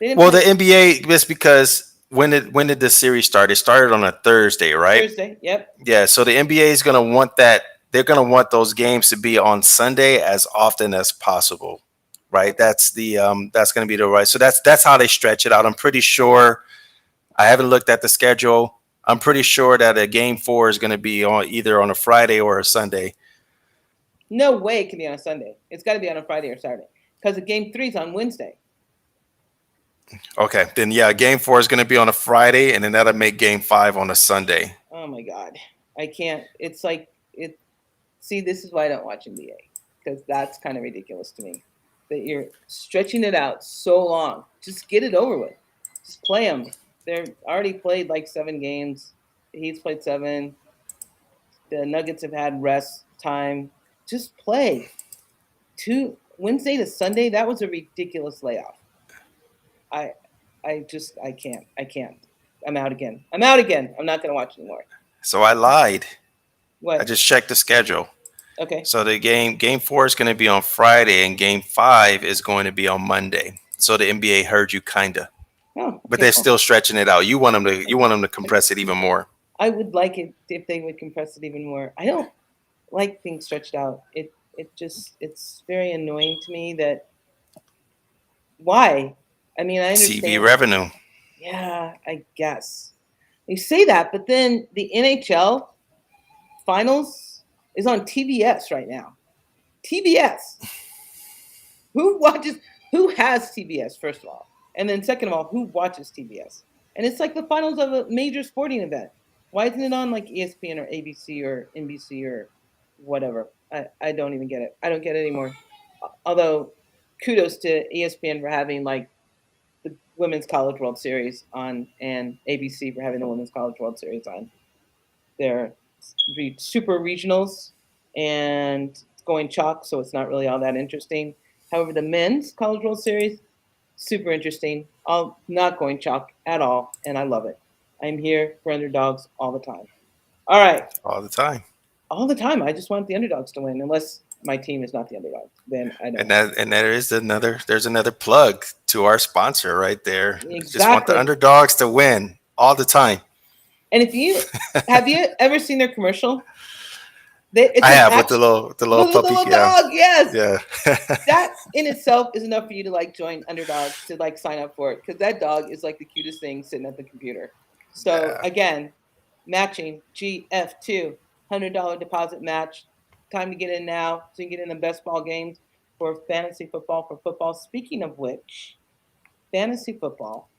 Well, the NBA, just because when did the series start? It started on a Thursday, right? Thursday. Yep. Yeah. So the NBA is going to want that. They're going to want those games to be on Sunday as often as possible, right? Okay. That's going to be the right. So that's how they stretch it out. I'm pretty sure. I haven't looked at the schedule. I'm pretty sure that a game four is going to be on either on a Friday or a Sunday. No way it can be on a Sunday. It's got to be on a Friday or Saturday because the game three is on Wednesday. Okay, then yeah, game four is going to be on a Friday, and then that'll make game five on a Sunday. Oh my God, I can't. It's like it. See, this is why I don't watch NBA because that's kind of ridiculous to me that you're stretching it out so long. Just get it over with. Just play them. They're already played like 7 games. He's played 7. The Nuggets have had rest time. Just play. Wednesday to Sunday. That was a ridiculous layoff. I I can't. I can't. I'm out again. I'm out again. I'm not gonna watch anymore. So I lied. I What? just checked the schedule. Okay. So the game four is going to be on Friday, and game five is going to be on Monday. So the NBA heard you kinda, Oh, but okay. they're still stretching it out. You want them to compress it even more. I would like it if they would compress it even more. I don't like things stretched out. It's very annoying to me that why? I mean, I TV understand. revenue. Yeah, I guess. You say that, but then the NHL finals is on TBS right now. TBS. Who watches who has TBS first of all? And then second of all, who watches TBS? And it's like the finals of a major sporting event. Why isn't it on like ESPN or ABC or NBC or whatever? I don't even get it. I don't get it anymore. Although kudos to ESPN for having like the Women's College World Series on and ABC for having the Women's College World Series on. They're super regionals and it's going chalk, so it's not really all that interesting. However, the Men's College World Series, super interesting. All not going chalk at all, and I love it. I'm here for underdogs all the time. All right, All the time. all the time. I just want the underdogs to win, unless my team is not the underdog. Then I don't. And there's another plug to our sponsor right there. Just want the Exactly. underdogs to win all the time. And if you have you ever seen their commercial? It's I an have with action. the little Look at the puppy. little Yeah, dog. Yes, yeah. that in itself is enough for you to like join underdogs to like sign up for it because that dog is like the cutest thing sitting at the computer. So Yeah. again, matching GF2 $100 deposit match. Time to get in now so you can get in the best ball games for fantasy football for football. Speaking of which, fantasy football,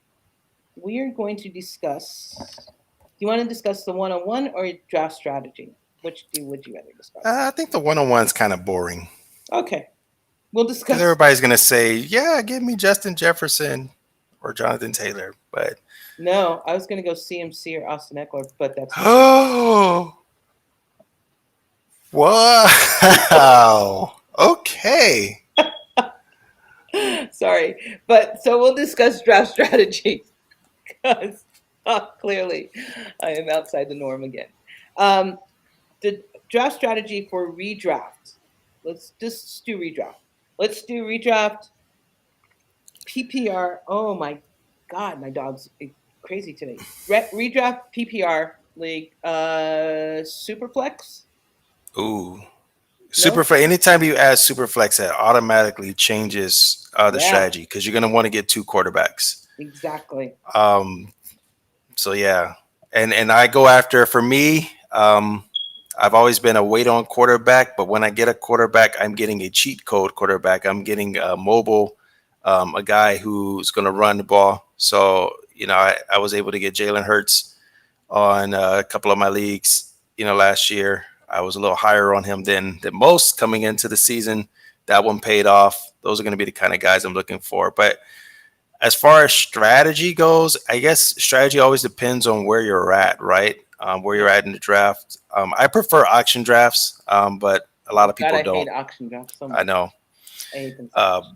we are going to discuss. Do you want to discuss the one-on-one or draft strategy? Which would you rather discuss? I think the one-on-one's kind of boring Okay, we'll because discuss. everybody's gonna say, "Yeah, give me Justin Jefferson or Jonathan Taylor." But No, I was going to go CMC or Austin Eckler, but that's not going oh, wow. Okay. to. Sorry, but so we'll discuss draft strategy because clearly I am outside the norm again. Um, the draft strategy for redraft. Let's just do redraft. Let's do redraft PPR. Oh my God, my dog's crazy today. Redraft PPR league. Superflex. Ooh. No. Superflex. Anytime you add Superflex, it automatically changes the Yeah. strategy because you're gonna want to get two quarterbacks. Exactly. Um, so yeah, and I go after for me. I've always been a wait on quarterback, but when I get a quarterback, I'm getting a cheat code quarterback. I'm getting a mobile, a guy who's going to run the ball. So I was able to get Jalen Hurts on a couple of my leagues. Last year I was a little higher on him than most coming into the season. That one paid off. Those are going to be the kind of guys I'm looking for, but as far as strategy goes, I guess strategy always depends on where you're at, right? Where you're Yeah. at in the draft. I prefer auction drafts, but a lot Oh of God, people I hate don't. auction drafts so I much. know. I hate them so Uh, much.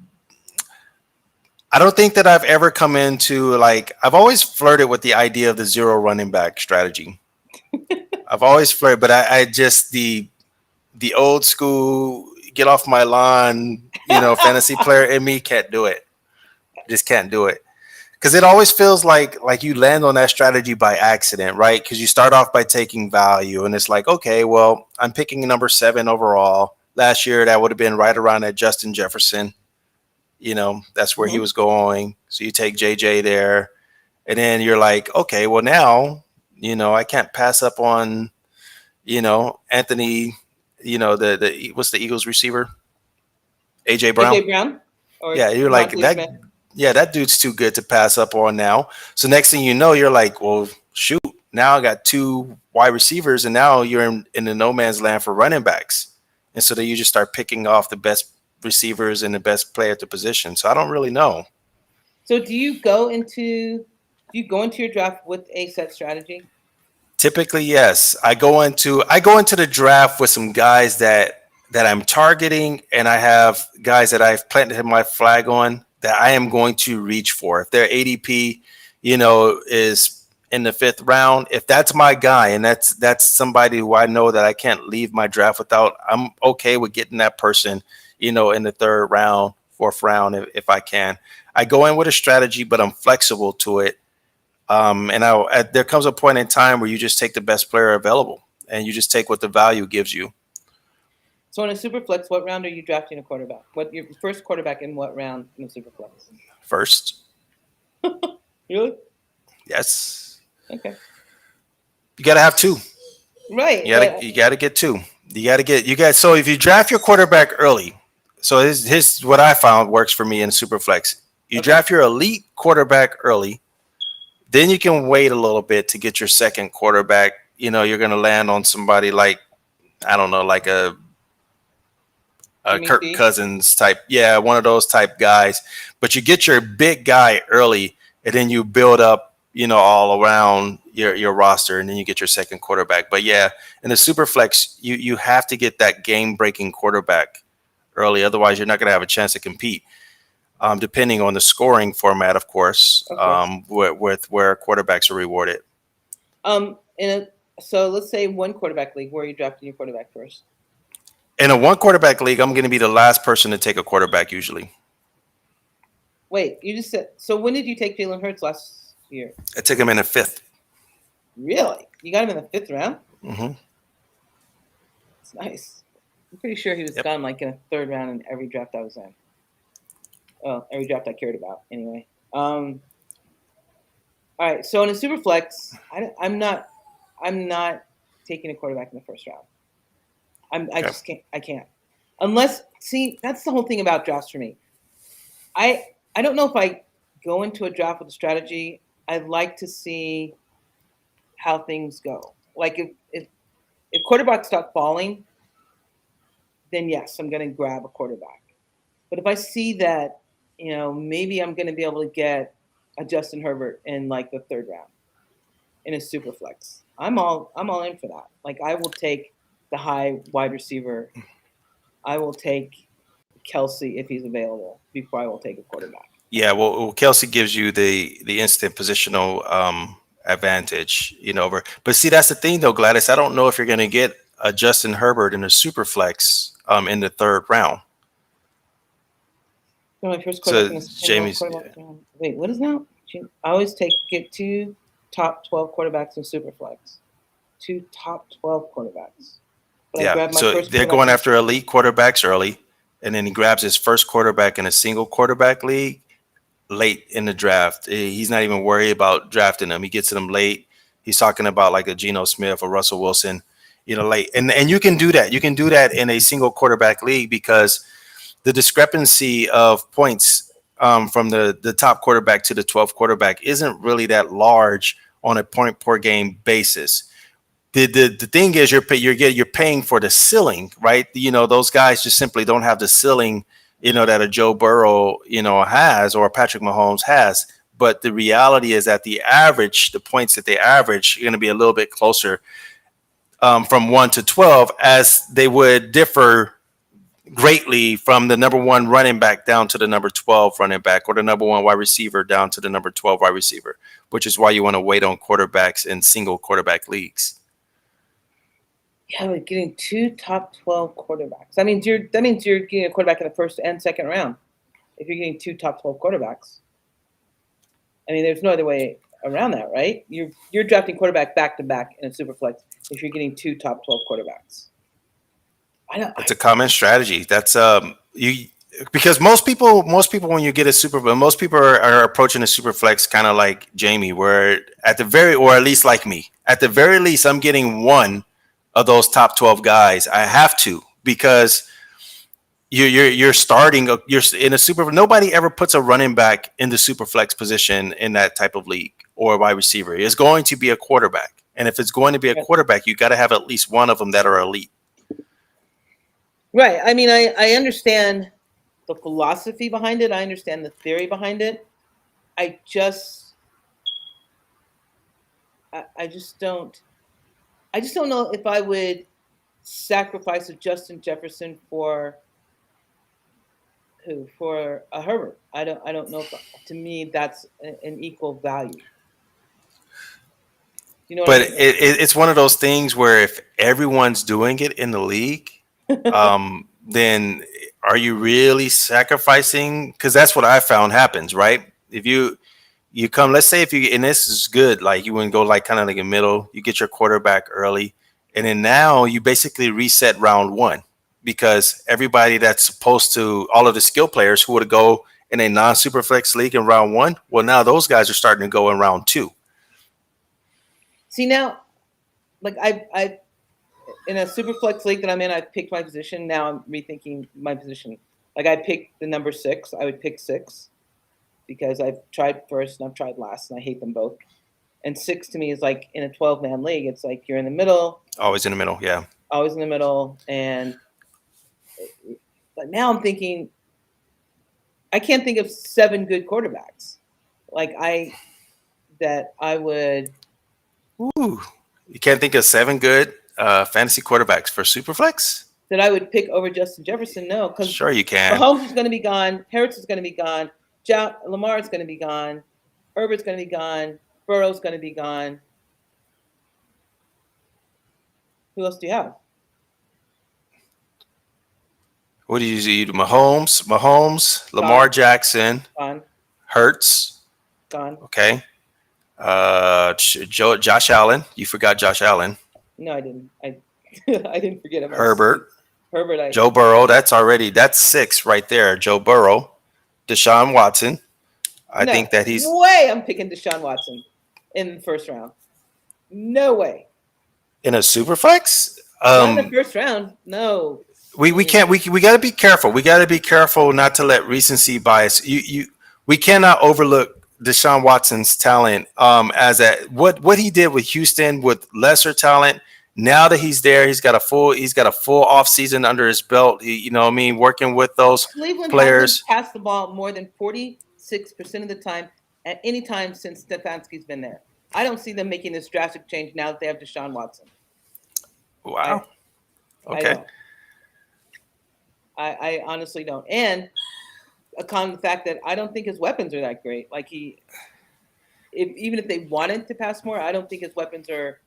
I don't think that I've ever come into I've always flirted with the idea of the zero running back strategy. I've always flirted, but I just the old school get off my lawn, fantasy player in me can't do it. Just can't do it. because it always feels like you land on that strategy by accident, right? Because you start off by taking value, and it's like, okay, well, I'm picking number 7 overall. Last year, that would have been right around at Justin Jefferson. That's where he Hmm. was going. So you take JJ there, and then you're like, okay, well now, I can't pass up on, Anthony. The what's the Eagles receiver? AJ Brown. AJ Brown or Yeah, you're like Devontae that. Smith. Yeah, that dude's too good to pass up on now. So next thing you know, you're like, well, shoot. Now I got 2 wide receivers, and now you're in the no man's land for running backs. And so then you just start picking off the best receivers and the best player at the position. So I don't really know. So do you go into your draft with a set strategy? Typically, yes. I go into the draft with some guys that I'm targeting, and I have guys that I've planted my flag on that I am going to reach for. If their ADP, is in the 5th round, if that's my guy, and that's somebody who I know that I can't leave my draft without, I'm okay with getting that person, in the 3rd round, 4th round, if I can. I go in with a strategy, but I'm flexible to it. There comes a point in time where you just take the best player available, and you just take what the value gives you. So in a super flex, what round are you drafting a quarterback? What your first quarterback in what round in a super flex? First, Really? yes, Okay. you got to have 2. Right, You got to but you got to get 2. You got so if you draft your quarterback early, so his what I found works for me in Superflex. You okay. draft your elite quarterback early, then you can wait a little bit to get your second quarterback. You're going to land on somebody like, I don't know, like a Jimmy Kirk G. Cousins type, yeah, one of those type guys. But you get your big guy early, and then you build up, all around your roster, and then you get your second quarterback. But yeah, in the super flex, you have to get that game breaking quarterback early, otherwise you're not going to have a chance to compete. Depending on the scoring format, of course, Of course. with where quarterbacks are rewarded. So let's say one quarterback league, where are you drafting your quarterback first? In a one quarterback league, I'm going to be the last person to take a quarterback usually. Wait, you just said so. When did you take Jalen Hurts last year? I take him in the 5th. Really? You got him in the 5th round? Hmm. It's nice. I'm pretty sure he was Yep. gone like in a 3rd round in every draft I was in. Well, every draft I cared about, anyway. All right. So in a super flex, I'm not taking a quarterback in the 1st round. I Okay. just can't. I can't. Unless, see, that's the whole thing about drafts for me. I I don't know if I go into a draft with a strategy. I'd like to see how things go. Like if quarterbacks start falling, then yes, I'm going to grab a quarterback. But if I see that, maybe I'm going to be able to get a Justin Herbert in like the 3rd round in a super flex, I'm all in for that. Like I will take the high wide receiver. I will take Kelsey if he's available before I will take a quarterback. Yeah, well, Kelsey gives you the instant positional advantage, But see, that's the thing, though, Gladys. I don't know if you're going to get a Justin Herbert in a super flex in the 3rd round. So my first quarterback So in a single Jamie's, quarterback round. Wait, what is now? I always get 2 top 12 quarterbacks in super flex. 2 top 12 quarterbacks. But I yeah. grabbed my So first they're quarterback going in a after elite quarterbacks early, and then he grabs his first quarterback in a single quarterback league late in the draft. He's not even worried about drafting them. He gets to them late. He's talking about like a Geno Smith or Russell Wilson, late. And you can do that. You can do that in a single quarterback league because the discrepancy of points from the top quarterback to the 12th quarterback isn't really that large on a point per game basis. The thing is you're paying for the ceiling, right? Those guys just simply don't have the ceiling, that a Joe Burrow, has, or Patrick Mahomes has. But the reality is that the points that they average, are going to be a little bit closer from 1 to 12, as they would differ greatly from the number 1 running back down to the number 12 running back, or the number 1 wide receiver down to the number 12 wide receiver, which is why you want to wait on quarterbacks in single quarterback leagues. Yeah, but getting 2 top 12 quarterbacks. That means you're getting a quarterback in the 1st and 2nd round. If you're getting 2 top 12 quarterbacks. I mean, there's no other way around that, right? You're drafting quarterback back to back in a super flex if you're getting two top 12 quarterbacks. I don't. It's a common strategy. That's you because most people when you get a super, but most people are approaching a super flex kind of like Jamie, where at the very, or at least like me, at the very least, I'm getting one of those top 12 guys. I have to because you're starting you're in a super. Nobody ever puts a running back in the super flex position in that type of league or a wide receiver. It's going to be a quarterback, and if it's going to be a quarterback, you got to have at least one of them that are elite. Right. I mean, I understand the philosophy behind it. I understand the theory behind it. I just, I just don't, I just don't know if I would sacrifice a Justin Jefferson for who? For a Herbert. I don't know if, to me, that's an equal value. You know what But I mean? it's one of those things where if everyone's doing it in the league, then are you really sacrificing? Because that's what I found happens, right? If you come, let's say if you, and this is good, like you wouldn't go like kind of like a middle, you get your quarterback early, and then now you basically reset round one because everybody that's supposed to, all of the skill players who would go in a non-super flex league in round one, well, now those guys are starting to go in round two. See now, like I in a super flex league that I'm in, I've picked my position. Now I'm rethinking my position. Like I picked the number 6. I would pick 6 because I've tried first and I've tried last, and I hate them both. And 6 to me is like in a 12-man league. It's like you're in the middle, Always in the middle, yeah. always in the middle. And but now I'm thinking, I can't think of 7 good quarterbacks. Like I would. Ooh, you can't think of 7 good fantasy quarterbacks for Superflex? That I would pick over Justin Jefferson. No, because Sure, you can. Mahomes is going to be gone. Harris is going to be gone. Lamar is going to be gone. Herbert's going to be gone. Burrow's going to be gone. Who else do you have? What do you do? Mahomes, Lamar Jackson, Gone. Hurts. Gone. Okay. Josh Allen. You forgot Josh Allen. No, I didn't. I didn't forget him. Herbert. Herbert. Joe Burrow. That's 6 right there. Joe Burrow. Deshaun Watson. I think that he's. No way I'm picking Deshaun Watson in the first round. No way. In a Superflex? Not in the first round. No. We can't we got to be careful. We got to be careful not to let recency bias. We cannot overlook Deshaun Watson's talent as what he did with Houston with lesser talent. Now that he's there, he's got a full off season under his belt. You know what I mean, working with those Cleveland players. Passed the ball more than 46% of the time at any time since Stefanski's been there. I don't see them making this drastic change now that they have Deshaun Watson. Wow. Okay. I honestly don't. And upon the fact that I don't think his weapons are that great. Like even if they wanted to pass more, I don't think his weapons are.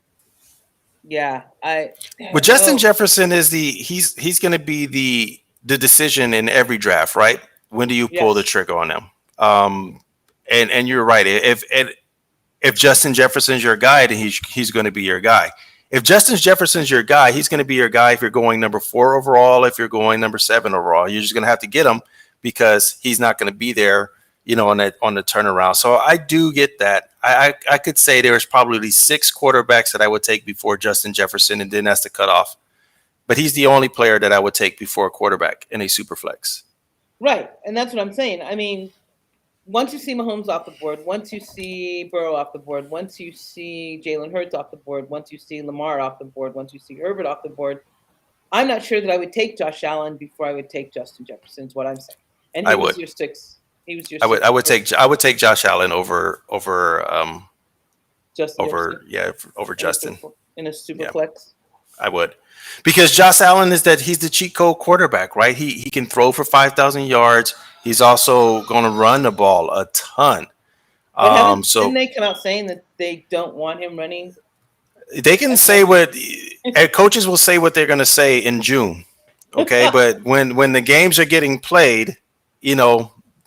Yeah, But Justin Jefferson is he's going to be the decision in every draft, right? When do you pull the trigger on him? And you're right. If Justin Jefferson's your guy, then he's going to be your guy. If Justin Jefferson's your guy, he's going to be your guy if you're going number 4 overall, if you're going number 7 overall. You're just going to have to get him because he's not going to be there, on the turnaround. So I do get that. I could say there's probably 6 quarterbacks that I would take before Justin Jefferson, and then that's the cutoff. But he's the only player that I would take before a quarterback in a super flex. Right, and that's what I'm saying. I mean, once you see Mahomes off the board, once you see Burrow off the board, once you see Jalen Hurts off the board, once you see Lamar off the board, once you see Herbert off the board, I'm not sure that I would take Josh Allen before I would take Justin Jefferson. Is what I'm saying. And he was your 6. He was your. I would take Josh Allen over Justin in a super flex. I would, because Josh Allen he's the cheat code quarterback, right? He can throw for 5,000 yards. He's also going to run the ball a ton. Didn't they come out saying that they don't want him running? They can say coaches will say what they're going to say in June, okay? But when the games are getting played,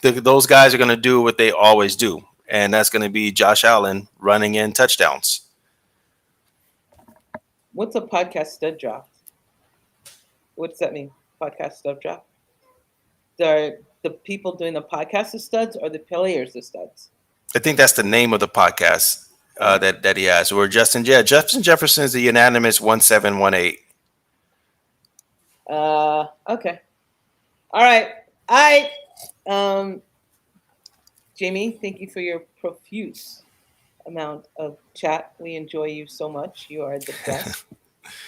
those guys are going to do what they always do. and that's going to be Josh Allen running in touchdowns. What's a podcast stud draft? What does that mean? Podcast stud draft? Are the people doing the podcast the studs or the players the studs? I think that's the name of the podcast Oh. that he has. Where Justin Jefferson is the unanimous 1718. Okay. All right. I Jamie, thank you for your profuse amount of chat. We enjoy you so much. You are the best.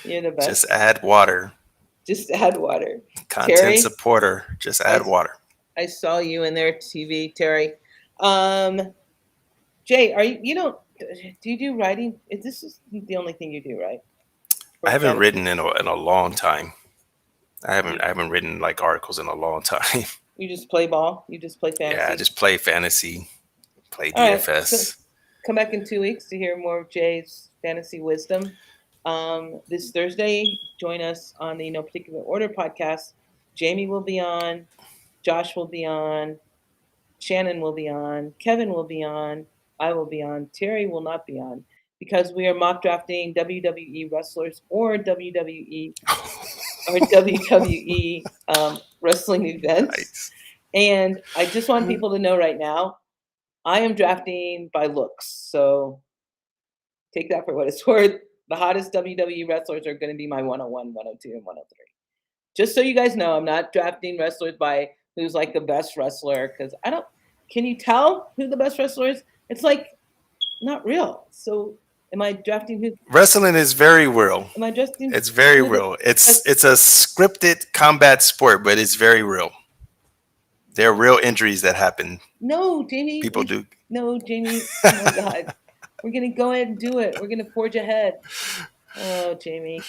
You're the Just best. add water. Just add water. Content Terry, supporter. Just add water. I saw you in there, TV, Terry. Jay, are you don't do you do writing? This is the only thing you do, right? I For haven't fantasy? written in a long time. I haven't written like articles in a long time. You just play ball. You just play fantasy. Yeah, I just play fantasy, play All right. So DFS. come back in 2 weeks to hear more of Jay's fantasy wisdom. This Thursday, join us on the No Particular Order podcast. Jamie will be on, Josh will be on, Shannon will be on, Kevin will be on, I will be on, Terry will not be on because we are mock drafting WWE wrestlers or WWE wrestling events. Nice. And I just want people to know right now, I am drafting by looks. So take that for what it's worth. The hottest WWE wrestlers are going to be my 101, 102, and 103. Just so you guys know, I'm not drafting wrestlers by who's like the best wrestler because I don't. Can you tell who the best wrestler is? It's like not real. So am I drafting who? Wrestling is very real. Am I drafting? It's very real. It's a scripted combat sport, but it's very real. There are real injuries that happen. No, Jamie. People do. No, Jamie. Oh my God. We're going to go ahead and do it. We're going to forge ahead. Oh, Jamie.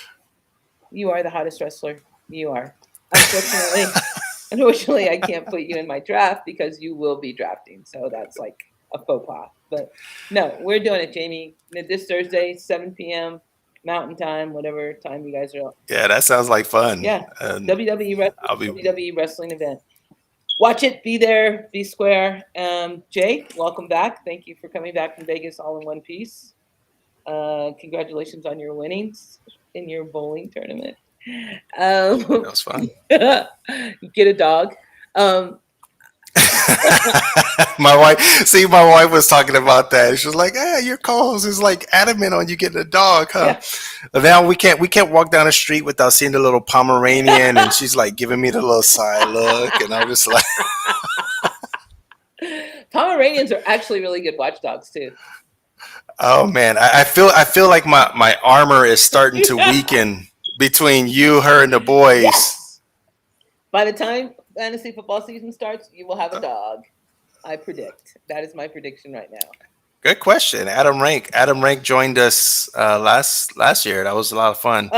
You are the hottest wrestler. You are. Unfortunately, I can't put you in my draft because you will be drafting. So that's like a faux pas. But no, we're doing it, Jamie. This Thursday, 7 p.m. Mountain Time, whatever time you guys are. Yeah, that sounds like fun. Yeah. WWE wrestling event. Watch it, be there, be square. Jay, welcome back. Thank you for coming back from Vegas all in one piece. Congratulations on your winnings in your bowling tournament. That was fun. Get a dog. My wife was talking about that. She was like, "Hey, your co-host is like adamant on you getting a dog, huh?" Yeah. Now we can't walk down the street without seeing the little Pomeranian, and she's like giving me the little side look, and I'm just like, Pomeranians are actually really good watchdogs too. Oh man, I feel like my armor is starting to weaken between you, her, and the boys. Yes. By the time fantasy football season starts, you will have a dog. I predict. That is my prediction right now. Good question. Adam Rank joined us last year. That was a lot of fun.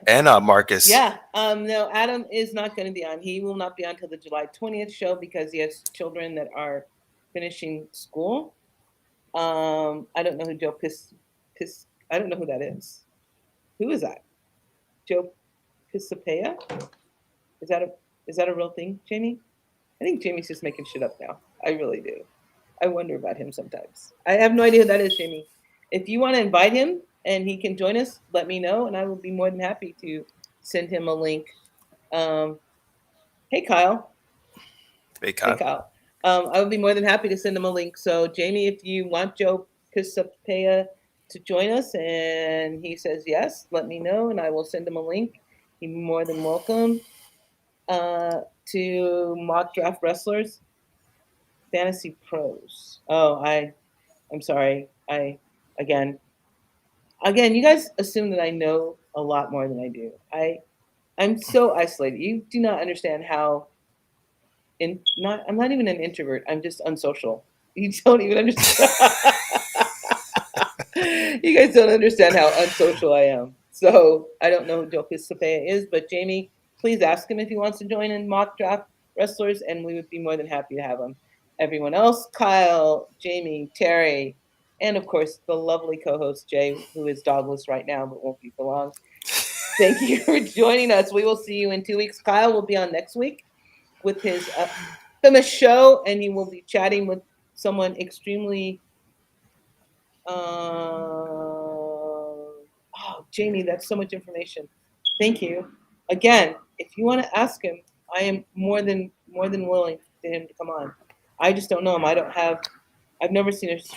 And Marcus. Yeah. No, Adam is not going to be on. He will not be on till the July 20th show because he has children that are finishing school. I don't know who Joe Piss. I don't know who that is. Who is that? Joe Pisapea? Is that a real thing, Jamie? I think Jamie's just making shit up now. I really do. I wonder about him sometimes. I have no idea who that is, Jamie. If you want to invite him and he can join us, let me know, and I will be more than happy to send him a link. Hey, Kyle. Hey, Kyle. I would be more than happy to send him a link. So, Jamie, if you want Joe Pisapea to join us and he says yes, let me know, and I will send him a link. He'd be more than welcome to mock draft wrestlers. Fantasy pros. Oh, I'm sorry. Again, you guys assume that I know a lot more than I do. I'm so isolated. You do not understand how I'm not even an introvert. I'm just unsocial. You don't even understand. You guys don't understand how unsocial I am. So I don't know who Joe Pisapea is, but Jamie, please ask him if he wants to join in mock draft wrestlers, and we would be more than happy to have him. Everyone else, Kyle, Jamie, Terry, and of course the lovely co-host Jay, who is dogless right now but won't be for long. Thank you for joining us. We will see you in 2 weeks. Kyle will be on next week with his famous show, and he will be chatting with someone extremely Oh, Jamie, that's so much information. Thank you. Again, if you want to ask him, I am more than willing for him to come on. I just don't know him. I don't have. I've never seen his.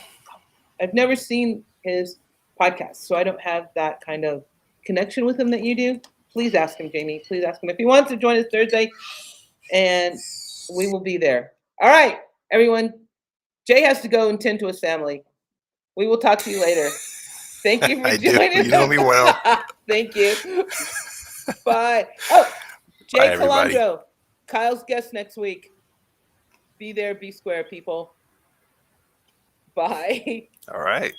I've never seen his podcast, so I don't have that kind of connection with him that you do. Please ask him, Jamie. Please ask him if he wants to join us Thursday, and we will be there. All right, everyone. Jay has to go and tend to his family. We will talk to you later. Thank you for I do. joining You know us. me well. Thank you. Bye. Oh, Bye, Jay everybody. Calandro, Kyle's guest next week. Be there, be square, people. Bye. All right.